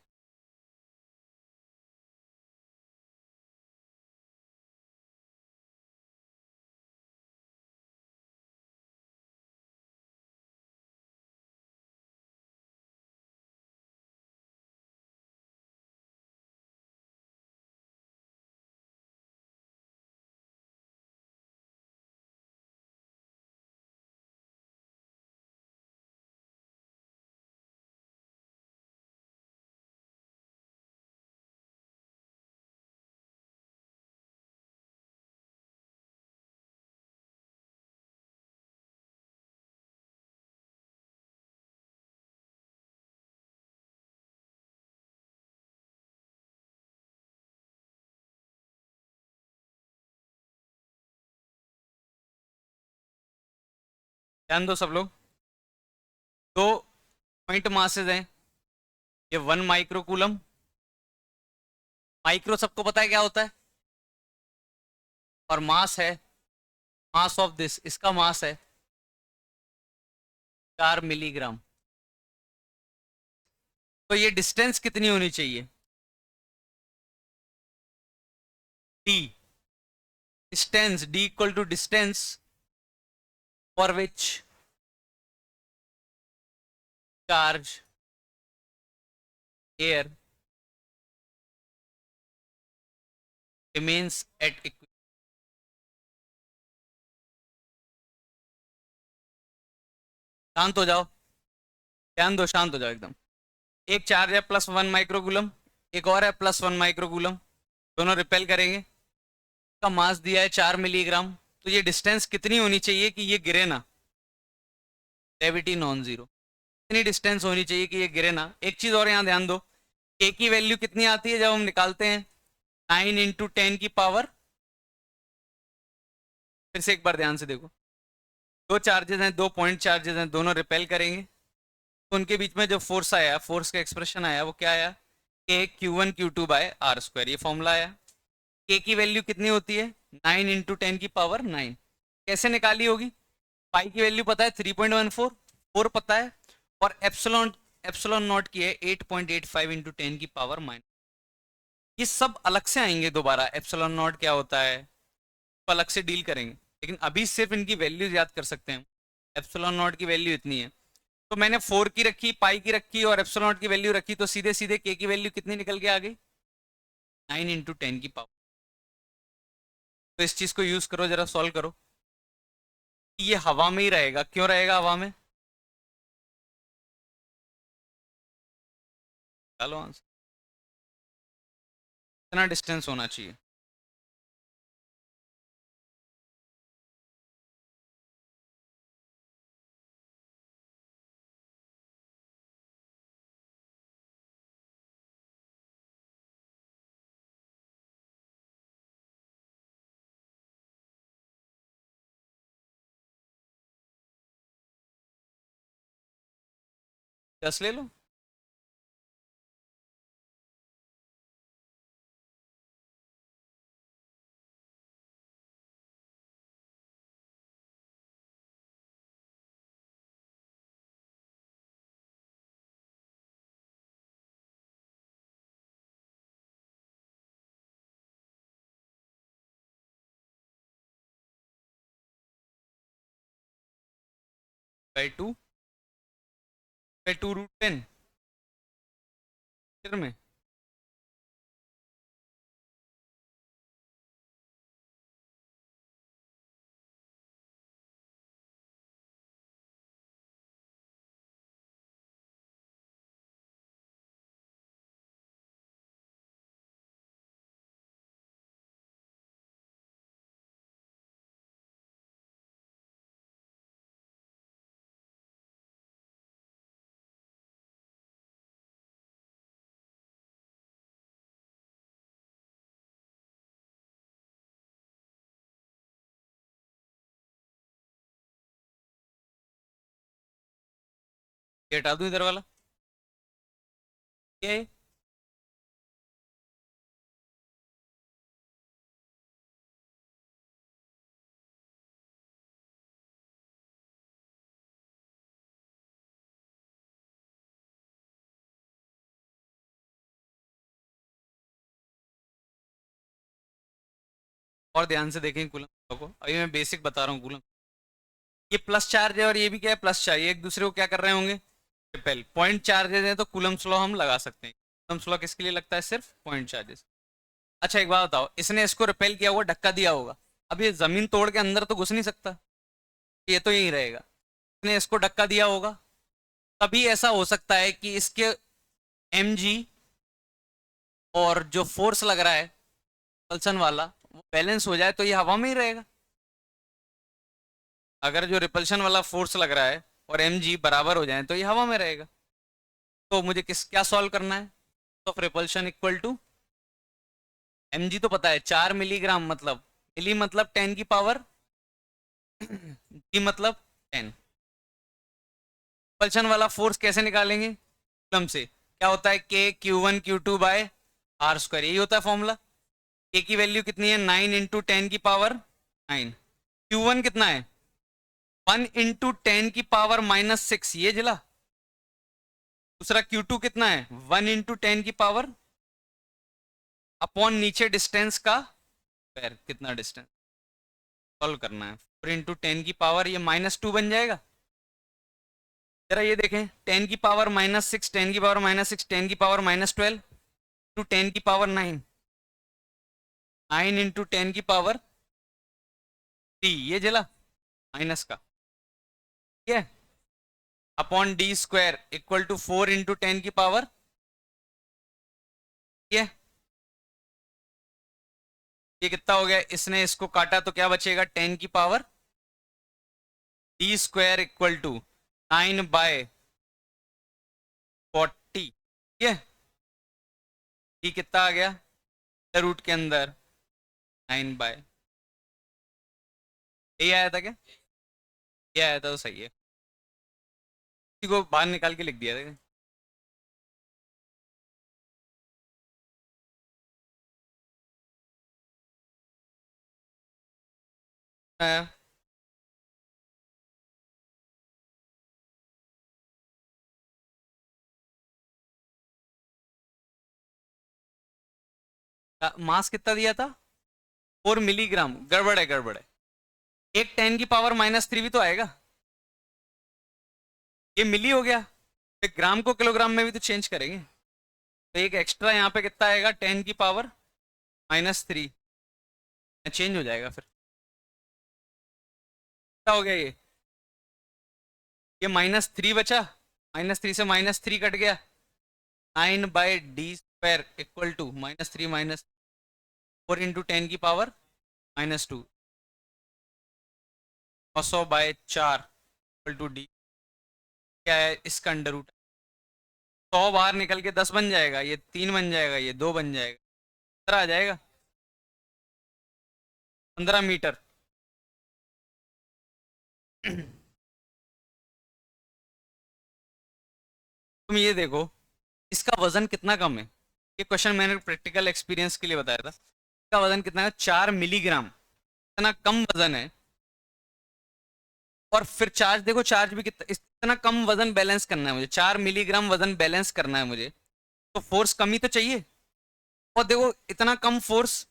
Speaker 1: ध्यान दो सब लोग, दो पॉइंट मासेज हैं, ये 1 माइक्रो कूलम। माइक्रो सबको पता है क्या होता है, और मास है, मास ऑफ दिस, इसका मास है 4 मिलीग्राम। तो ये डिस्टेंस कितनी होनी चाहिए, D, distance, D equal to distance for which charge are remains at equilibrium। शांत हो जाओ, ध्यान दो, शांत हो जाओ एकदम। एक चार्ज है +1 माइक्रोकूलम, एक और है +1 माइक्रोकूलम, दोनों रिपेल करेंगे, का मास दिया है 4 मिलीग्राम। तो ये डिस्टेंस कितनी होनी चाहिए कि ये गिरे ना, ग्रेविटी नॉन जीरो, कितनी डिस्टेंस होनी चाहिए कि ये गिरे ना। एक चीज और यहाँ ध्यान दो, के की वैल्यू कितनी आती है जब हम निकालते हैं, 9 × 10⁻⁴। फिर से एक बार ध्यान से देखो, दो चार्जेस हैं, दो पॉइंट चार्जेस हैं, दोनों रिपेल करेंगे, तो उनके बीच में जो फोर्स आया, फोर्स का एक्सप्रेशन आया, वो क्या आया, के Q1Q2/r², ये फॉर्मूला आया। के की वैल्यू कितनी होती है, 9 × 10⁹। कैसे निकाली होगी, पाई की वैल्यू पता है 3.14, 4 पता है, और एप्सिलॉन, एप्सिलॉन नॉट की है 8.85 × 10⁻⁻। ये सब अलग से आएंगे दोबारा, एप्सिलॉन नॉट क्या होता है तो अलग से डील करेंगे, लेकिन अभी सिर्फ इनकी वैल्यूज याद कर सकते हैं। एप्सिलॉन नॉट की वैल्यू इतनी है, तो मैंने 4 की रखी, पाई की रखी, और एप्सिलॉन नॉट की वैल्यू रखी, तो सीधे सीधे के की वैल्यू कितनी निकल के आ गई, 9 × 10⁻। तो इस चीज को यूज करो, जरा सॉल्व करो। ये हवा में ही रहेगा, क्यों रहेगा हवा में, चलो आंसर, इतना डिस्टेंस होना चाहिए। दस ले लो, बाई 2, बाई 2 √10 में। ये हटा दूं इधर वाला, ये और ध्यान से देखें कूलम को, अभी मैं बेसिक बता रहा हूँ कूलम। ये प्लस चार्ज है और ये भी क्या है, प्लस चार्ज, ये एक दूसरे को क्या कर रहे होंगे, रिपेल। पॉइंट चार्जेस हैं तो कूलम्स लॉ हम लगा सकते हैं। कूलम्स लॉ किसके लिए लगता है, सिर्फ पॉइंट चार्जेस। अच्छा एक बात बताओ, इसने इसको रिपेल किया हुआ, धक्का दिया होगा, अब ये जमीन तोड़ के अंदर तो घुस नहीं सकता, ये तो यहीं रहेगा। इसने इसको धक्का दिया होगा, तभी ऐसा हो सकता है कि इसके mg और जो फोर्स लग रहा है पल्सन वाला, वो बैलेंस हो जाए, तो ये हवा में ही रहेगा। अगर जो रिपल्शन वाला फोर्स लग रहा है और mg बराबर हो जाए तो ये हवा में रहेगा। तो मुझे क्या सॉल्व करना है, of repulsion equal to mg तो पता है 4 मिलीग्राम, मतलब मिली मतलब 10⁻, g मतलब 10। रिपल्शन वाला फोर्स कैसे निकालेंगे? कूलम से। क्या होता है? के Q1 Q2 bye are square, यही होता है फॉर्मूला। के की वैल्यू कितनी है? 9 इंटू 10⁹ Q1 कितना है? 1 इंटू 10⁻⁻6, ये जिला। दूसरा Q2 कितना है? 1 इंटू 10 अपॉन नीचे डिस्टेंस का स्क्वायर। कितना डिस्टेंस सॉल्व करना है? 4 इंटू 10 ये -2 बन जाएगा। जरा ये देखें, 10⁻⁻6, 10⁻⁻6, 10⁻⁻12 टू 10⁻9, 9 इंटू 10⁻3, ये जला माइनस का, ठीक है। Upon D square equal to 4 into 10 ठीक है। ये कितना हो गया? इसने इसको काटा तो क्या बचेगा? 10 डी स्क्वायर इक्वल टू 9/40, ठीक है। ये कितना आ गया रूट के अंदर? 9/, ये आया था क्या? ये आया था तो सही है। इसी को बाहर निकाल के लिख दिया था। मास कितना दिया था? 4 मिलीग्राम। गड़बड़ है, गड़बड़ है। एक 10⁻³ भी तो आएगा। ये मिली हो गया, एक ग्राम को किलोग्राम में भी तो चेंज करेंगे। तो एक एक्स्ट्रा यहाँ पे कितना आएगा? 10⁻³ चेंज हो जाएगा फिर। क्या हो गया ये -3 बचा, -3 से -3 कट गया। 9/d² equal to -3 -4 into 10⁻⁻², 900/4 equal to D. क्या है? इसका अंडर रूट। 100 बाहर निकल के 10 बन जाएगा, ये 3 बन जाएगा, ये 2 बन जाएगा, 15 आ जाएगा। 15 मीटर। तुम ये देखो, इसका वजन कितना कम है। ये क्वेश्चन मैंने प्रैक्टिकल एक्सपीरियंस के लिए बताया था। इसका वजन कितना है? 4 मिलीग्राम। इतना कम वजन है। और फिर चार्ज देखो, चार्ज भी कितना, इतना कम वजन बैलेंस करना है मुझे, 4 मिलीग्राम वजन बैलेंस करना है मुझे, तो फोर्स कमी तो चाहिए। और देखो इतना कम फोर्स,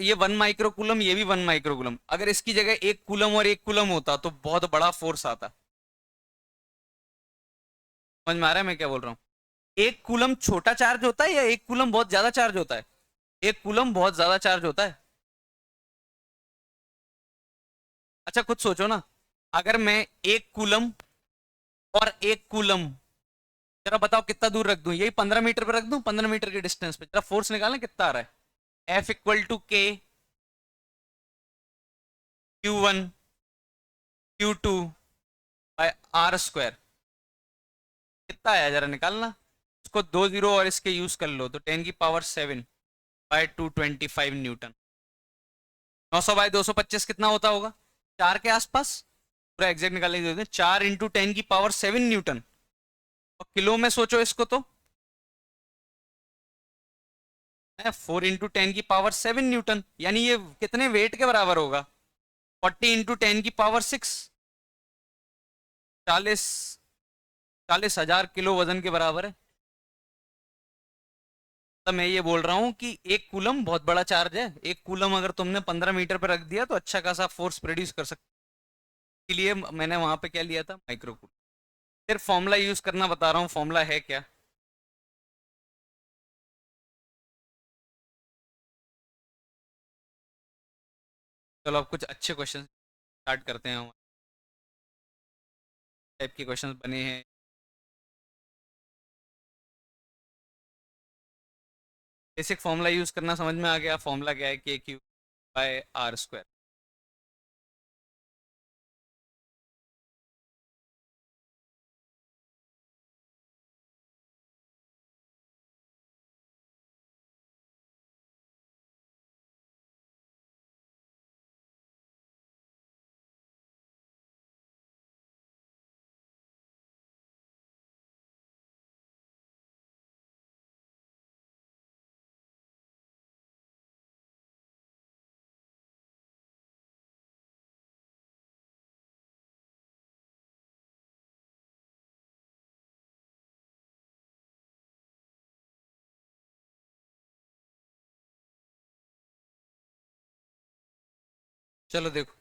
Speaker 1: ये 1 माइक्रो कूलम, ये भी 1 माइक्रो कूलम। अगर इसकी जगह 1 कूलम और 1 कूलम होता तो बहुत बड़ा फोर्स आता। समझ में आ रहा है मैं क्या बोल रहा हूँ? 1 कूलम छोटा चार्ज होता है या 1 कूलम बहुत ज्यादा चार्ज होता है? 1 कूलम बहुत ज्यादा चार्ज होता है। अच्छा खुद सोचो ना, अगर मैं 1 कूलम और 1 कूलम, जरा बताओ कितना दूर रख दूं? यही 15 मीटर पे रख दूं, 15 मीटर के डिस्टेंस पे, जरा फोर्स निकालना कितना आ रहा है। F इक्वल टू के Q1 Q2 bye are square. कितना आया जरा निकालना। इसको 2 जीरो और इसके यूज कर लो तो 10⁻7/225 न्यूटन। 900/225 कितना होता होगा? 4 के आसपास। पूरा एग्जैक्ट निकालने की जरूरत है। 4 × 10⁻7 न्यूटन। और किलो में सोचो इसको तो 4 × 10⁻7 न्यूटन, यानी ये कितने वेट के बराबर होगा? 40 × 10⁻6, 40,000 किलो वजन के बराबर है। तो मैं ये बोल रहा हूँ कि 1 कूलम बहुत बड़ा चार्ज है। 1 कूलम अगर तुमने 15 मीटर पे रख दिया तो अच्छा खासा फोर्स प्रोड्यूस कर सकते। इसलिए मैंने वहां पे क्या लिया था? Micro coulomb. फिर फॉर्मूला यूज करना बता रहा हूँ, फॉर्मूला है क्या। चलो अब कुछ अच्छे क्वेश्चन स्टार्ट करते हैं। टाइप के क्वेश्चंस बने हैं। बेसिक फॉर्मूला यूज करना समझ में आ गया। फॉर्मूला क्या है? KQ/R²। चलो देखो,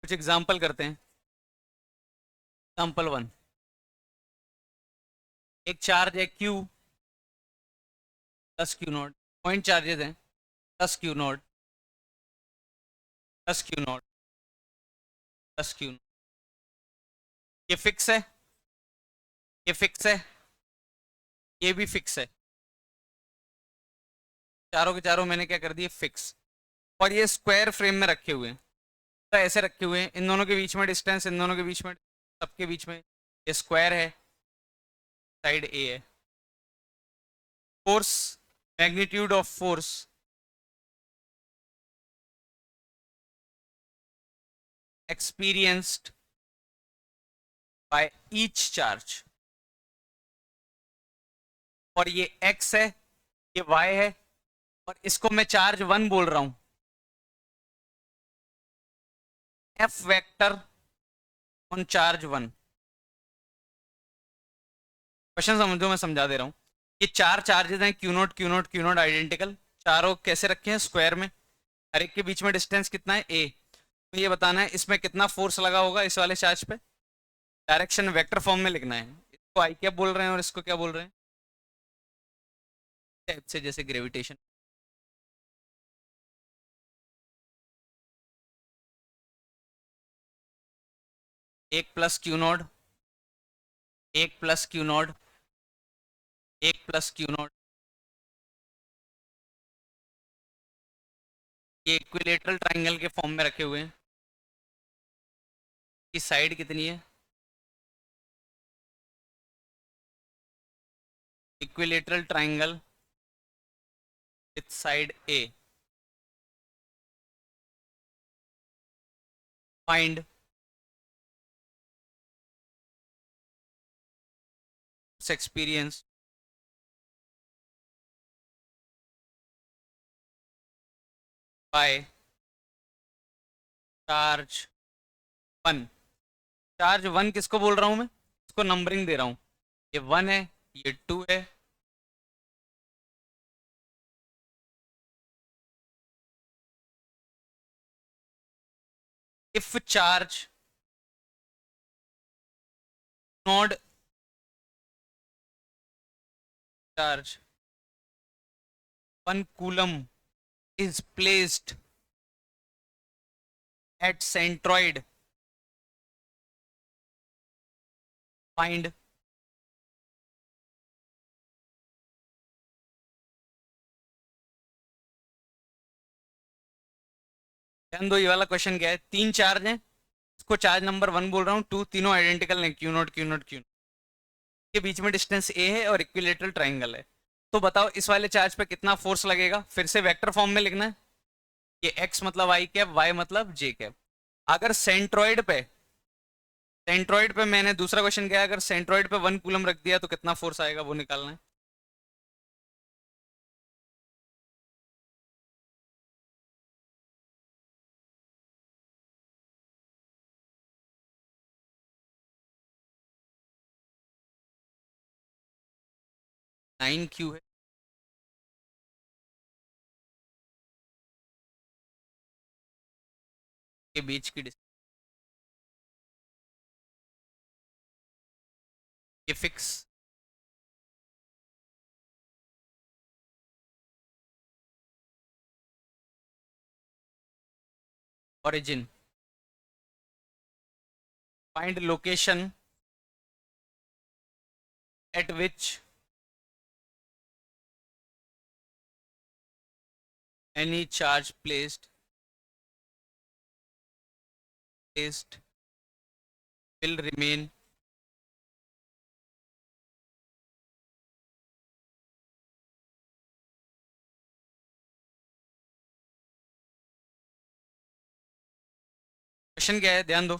Speaker 1: कुछ एग्जाम्पल करते हैं। एग्जाम्पल वन, एक चार्ज है Q, plus Q naught, point charges हैं, plus Q naught, plus Q naught, plus Q. ये फिक्स है, ये फिक्स है, ये भी फिक्स है। चारों के चारों मैंने क्या कर दिए, फिक्स। और ये स्क्वायर फ्रेम में रखे हुए हैं, तो ऐसे रखे हुए हैं, इन दोनों के बीच में डिस्टेंस, इन दोनों के बीच में, सबके बीच में ये स्क्वायर है, साइड ए है। Force, magnitude of force experienced by each charge, और ये x है, ये y है, और इसको मैं चार्ज वन बोल रहा हूं। F vector on charge one. Question समझो, मैं समझा दे रहा हूं। ये चार चार्जेस हैं, Q note Q note Q note identical, चारों कैसे रखे हैं, स्क्वायर में। हर एक के बीच में डिस्टेंस कितना है, a। तो ये बताना है इसमें कितना फोर्स लगा होगा इस वाले चार्ज पे, डायरेक्शन वेक्टर फॉर्म में लिखना है। इसको आई क्या बोल रहे हैं और इसको क्या बोल रहे हैं, टाइप से, जैसे ग्रेविटेशन। एक प्लस क्यू नॉट, एक प्लस क्यू नॉट, एक प्लस क्यू नॉट। ये इक्विलेटरल ट्राइंगल के फॉर्म में रखे हुए हैं। की साइड कितनी है, equilateral triangle with side A. Find experience by charge one. Charge one किसको बोल रहा हूं मैं, इसको नंबरिंग दे रहा हूं। ये वन है, ये टू है, if charge node, charge 1 coulomb is placed at centroid, find ध्यान दो, ये वाला क्वेश्चन क्या है, तीन चार्ज हैं, इसको चार्ज नंबर वन बोल रहा हूँ, टू, तीनों आइडेंटिकल हैं, Q note Q note Q, के बीच में डिस्टेंस ए है और इक्विलेटरल ट्राइंगल है। तो बताओ इस वाले चार्ज पे कितना फोर्स लगेगा, फिर से वेक्टर फॉर्म में लिखना है। ये x मतलब आई कैप, y मतलब जे कैप। अगर सेंट्रॉइड पे मैंने दूसरा क्वेश्चन किया, अगर सेंट्रॉइड पे 1 कूलम रख दिया तो कितना फोर्स आएगा वो निकालना है। नाइन क्यू है, के बीच की डिस्टेंस, ये fix. origin, find location at which any charge placed will remain question क्या है, ध्यान दो।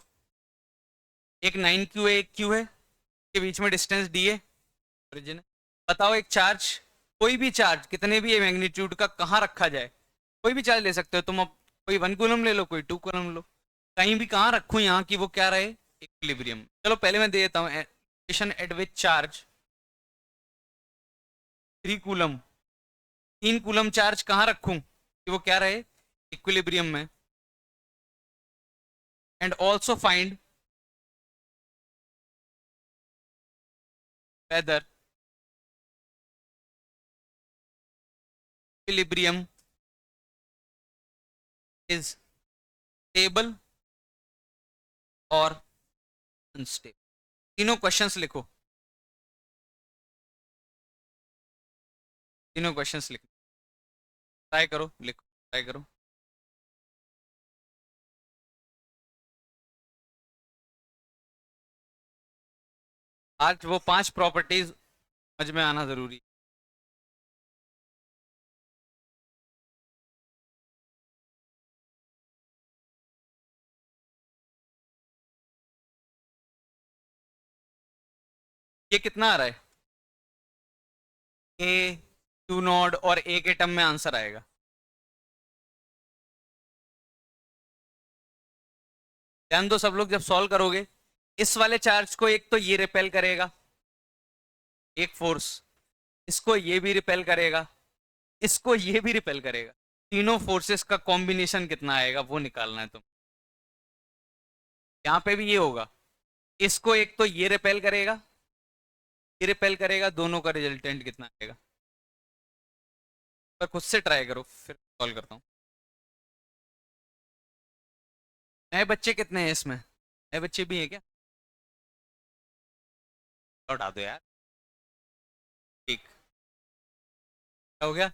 Speaker 1: एक 9 क्यू है, एक क्यू है, के बीच में डिस्टेंस डी है, ओरिजिन। बताओ एक चार्ज, कोई भी चार्ज कितने भी मैग्नीट्यूड का कहाँ रखा जाए, कोई भी चार्ज ले सकते हो तुम। अब कोई 1 कूलम ले लो, कोई 2 कूलम लो, कहीं भी कहाँ रखूँ यहाँ की वो क्या रहे, इक्विलिब्रियम। चलो पहले मैं दे देता हूँ, eight which charge 3 coulomb 3 coulomb charge कहाँ रखूं कि वो क्या रहे, इक्विलिब्रियम में। And also find weather equilibrium is stable और अनस्टेबल। तीनों क्वेश्चंस लिखो, तीनों क्वेश्चंस लिखो, ट्राई करो, लिखो, ट्राई करो। आज वो 5 प्रॉपर्टीज समझ में आना जरूरी। ये कितना आ रहा है, ए टू नॉड और ए के टर्म में आंसर आएगा। ध्यान दो सब लोग, जब सॉल्व करोगे इस वाले चार्ज को एक तो ये रिपेल करेगा, एक फोर्स, इसको ये भी रिपेल करेगा, इसको ये भी रिपेल करेगा। तीनों फोर्सेस का कॉम्बिनेशन कितना आएगा वो निकालना है तुम। यहाँ पे भी ये होगा, इसको एक तो ये रिपेल करेगा, ये रिपेल करेगा, दोनों का रिजल्टेंट कितना आएगा। पर खुद से ट्राई करो, फिर सॉल्व करता हूँ। नए बच्चे कितने हैं इसमें, नए बच्चे भी हैं क्या, लौटा दो यार। ठीक, क्या हो गया,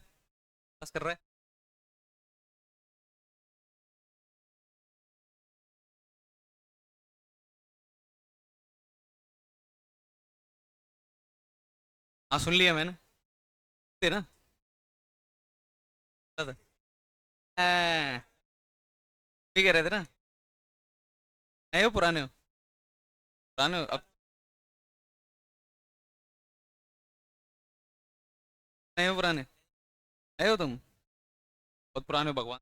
Speaker 1: बस कर रहा है। हाँ सुन लिया मैंने, ना ठीक कह रहे थे ना, नए हो पुराने हो, पुराने हो अब, नए हो पुराने, नए हो तुम, बहुत पुराने हो भगवान।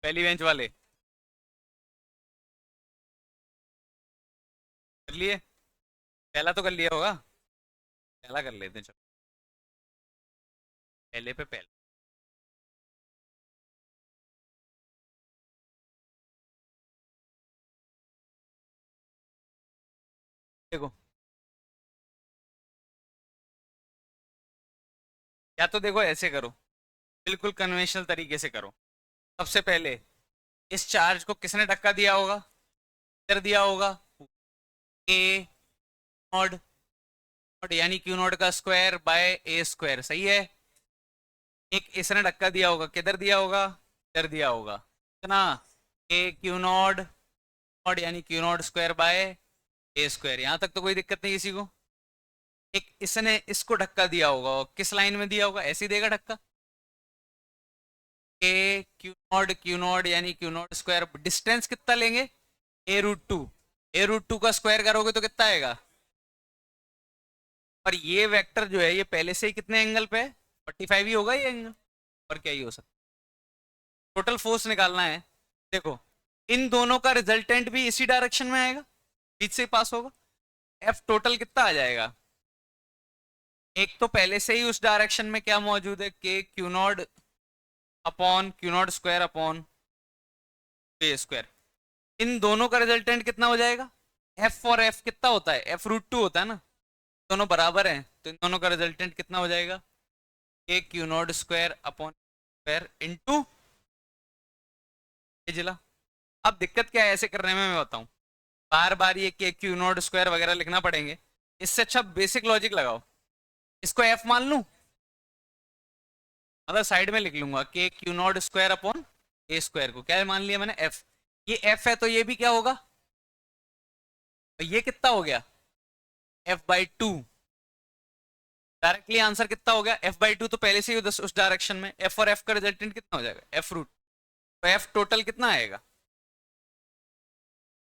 Speaker 1: पहली बेंच वाले कर लिए, पहला तो कर लिया होगा, पहला कर लेते हैं चलो। पहले पे पहले। देखो, या तो देखो ऐसे करो, बिल्कुल कन्वेंशनल तरीके से करो। सबसे पहले इस चार्ज को किसने धक्का दिया होगा, इधर दिया होगा, ए नॉट, यानी क्यू नॉट का स्क्वायर बाय ए स्क्वायर, सही है। एक इसने धक्का दिया होगा, किधर दिया होगा, इधर दिया होगा, इतना, ए क्यू नॉट, नॉट यानी Q naught square by A square. यहां तक तो कोई दिक्कत नहीं किसी को। एक इसने इसको धक्का दिया होगा, और किस लाइन में दिया होगा, ऐसे ही देगा धक्का, ए क्यू नॉट यानी क्यू नॉट स्क्वायर, डिस्टेंस कितना लेंगे, A√2, A√2 का स्क्वायर करोगे तो कितना आएगा। और ये वेक्टर जो है ये पहले से ही कितने एंगल पे है, 45 ही होगा ये एंगल, और क्या ही हो सकता। टोटल फोर्स निकालना है। देखो, इन दोनों का रिजल्टेंट भी इसी डायरेक्शन में आएगा, बीच से पास होगा। एफ टोटल कितना आ जाएगा, एक तो पहले से ही उस डायरेक्शन में क्या मौजूद है, K Q naught upon Q naught square upon A square. इन दोनों का रिजल्टेंट कितना हो जाएगा, एफ और एफ कितना होता है, F√2 होता है ना, दोनों बराबर हैं, तो इन दोनों का रिजल्टेंट कितना हो जाएगा, के Q naught square upon square into ये जिला। अब दिक्कत क्या है ऐसे करने में, मैं बताऊं, बार बार ये के क्यू नॉट स्क्वायर वगैरह लिखना पड़ेंगे, इससे अच्छा बेसिक लॉजिक लगाओ। इसको एफ मान लूं, मतलब साइड में लिख लूंगा के Q naught square upon A square को क्या मान लिया मैंने, एफ। ये एफ है तो ये भी क्या होगा, ये कितना हो गया, F/2। डायरेक्टली आंसर कितना हो गया, F/2, तो पहले से ही उस डायरेक्शन में एफ और एफ का रिजल्टेंट कितना हो जाएगा, F√, तो एफ टोटल कितना आएगा,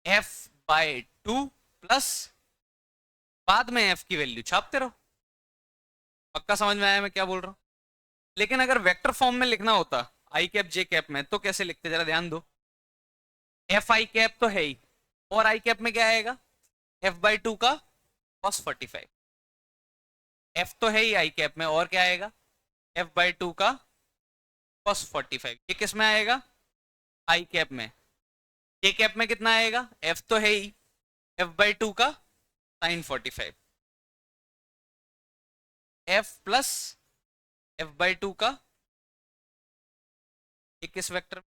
Speaker 1: F/2 प्लस, बाद में एफ की वैल्यू छापते रहो। पक्का समझ में आया मैं क्या बोल रहा हूँ। लेकिन अगर वेक्टर फॉर्म में लिखना होता आई कैप जे कैप में, तो कैसे लिखते जरा ध्यान दो। एफ आई कैप तो है ही, और आई कैप में क्या आएगा, F/2 का cos 45। एफ तो है ही आई कैप में, और क्या आएगा, F/2 का cos 45। ये किस में आएगा, आई कैप में। जे कैप में कितना आएगा, एफ तो है ही, F/2 का sin 45। एफ प्लस F/2 का, एक किस वेक्टर में,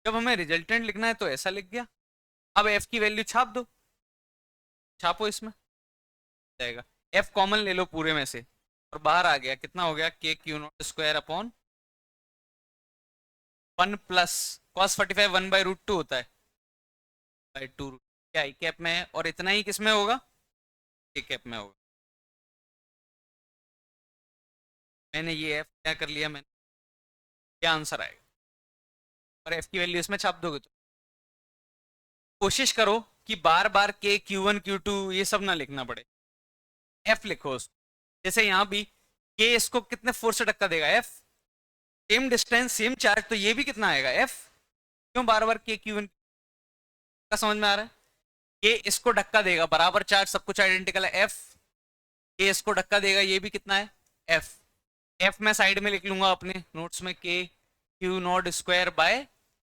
Speaker 1: जब हमें रिजल्टेंट लिखना है तो ऐसा लिख गया। अब एफ की वैल्यू छाप दो, छापो, इसमें जाएगा, एफ कॉमन ले लो पूरे में से, और बाहर आ गया, कितना हो गया, के Q naught square upon 1 plus cos 45 1/√2 होता है, बाई 2, क्या आई कैप में है, और इतना ही किस में होगा, ए कैप में होगा। मैंने ये एफ क्या कर लिया मैंने, क्या आंसर आएगा, और एफ की वैल्यू इसमें छाप दोगे तो कोशिश करो कि बार बार के Q1 Q2 ये सब ना लिखना पड़े, एफ लिखो उसको। जैसे यहाँ भी ये इसको कितने फोर्स से धक्का देगा, F, same distance same charge, तो ये भी कितना आएगा, एफ। क्यों बार बार के Q1 का, समझ में आ रहा है, ये इसको धक्का देगा, बराबर चार्ज, सब कुछ आइडेंटिकल है, एफ। ये इसको धक्का देगा, ये भी कितना है, एफ। एफ मैं साइड में लिख लूंगा अपने नोट्स में, के Q naught square by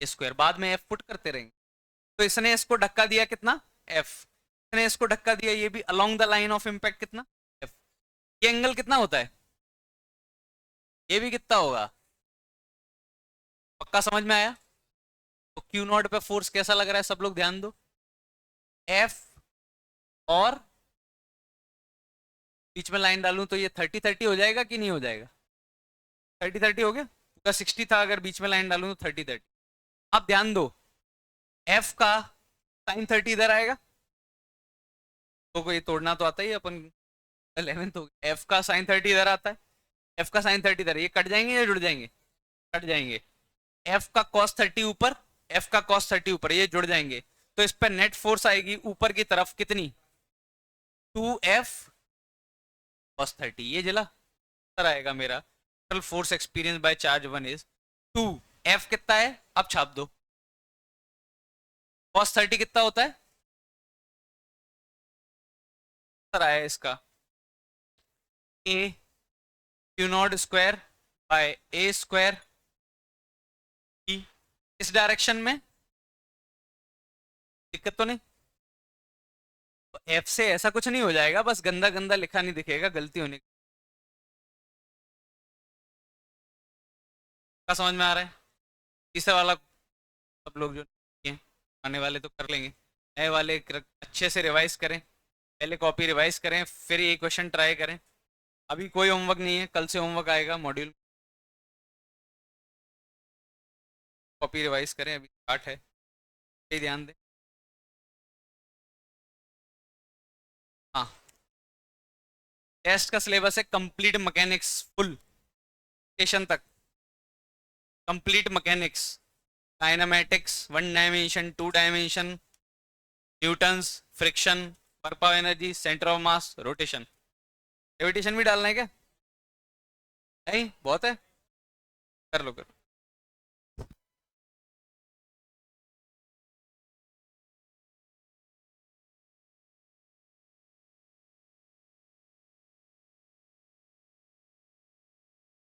Speaker 1: square, बाद में एफ पुट करते रहेंगे। तो इसने इसको धक्का दिया कितना, एफ, इसने इसको धक्का दिया, ये भी along the line of impact कितना, एफ। ये एंगल कितना होता है, ये भी कितना होगा, पक्का समझ में आया। तो क्यू नॉट पे फोर्स कैसा लग रहा है, सब लोग ध्यान दो, एफ, और बीच में लाइन डालूं तो ये 30-30 हो जाएगा कि नहीं हो जाएगा, 30-30 हो गया, पूरा 60 था, अगर बीच में लाइन डालूं तो 30-30। अब ध्यान दो, एफ का sin 30 इधर आएगा, तो कोई तोड़ना तो आता ही है, अपन 11th हो गया, एफ का sin 30 इधर आता है, एफ का sin 30 इधर, ये कट जाएंगे या जुड़ जाएंगे, कट जाएंगे। एफ का cos 30 ऊपर, एफ का cos 30 ऊपर, ये जुड़ जाएंगे, तो इस पर नेट फोर्स आएगी ऊपर की तरफ कितनी, 2F cos 30, ये जिला सर आएगा मेरा। Total force experience by charge 1 is 2F, कितना है अब छाप दो, cos 30 कितना होता है, सर आया इसका, A Q naught square by A square इस डायरेक्शन में, दिक्कत तो नहीं? एफ से ऐसा कुछ नहीं हो जाएगा, बस गंदा गंदा लिखा नहीं दिखेगा, गलती होने का। समझ में आ रहा है? तीसरा वाला सब लोग जो हैं, आने वाले तो कर लेंगे, नए वाले अच्छे से रिवाइज करें, पहले कॉपी रिवाइज करें, फिर ये क्वेश्चन ट्राई करें। अभी कोई होमवर्क नहीं है, कल से होमवर्क आएगा मॉड्यूल, कॉपी रिवाइज करें, अभी स्टार्ट है, ये ध्यान दें। हाँ, टेस्ट का सिलेबस है कंप्लीट मैकेनिक्स फुल स्टेशन तक, complete mechanics, kinematics, one dimension, two dimension, Newton's, friction, work of energy, centre of mass, rotation. Gravitation भी डालना है क्या? नहीं, बहुत है, कर लो कर लो।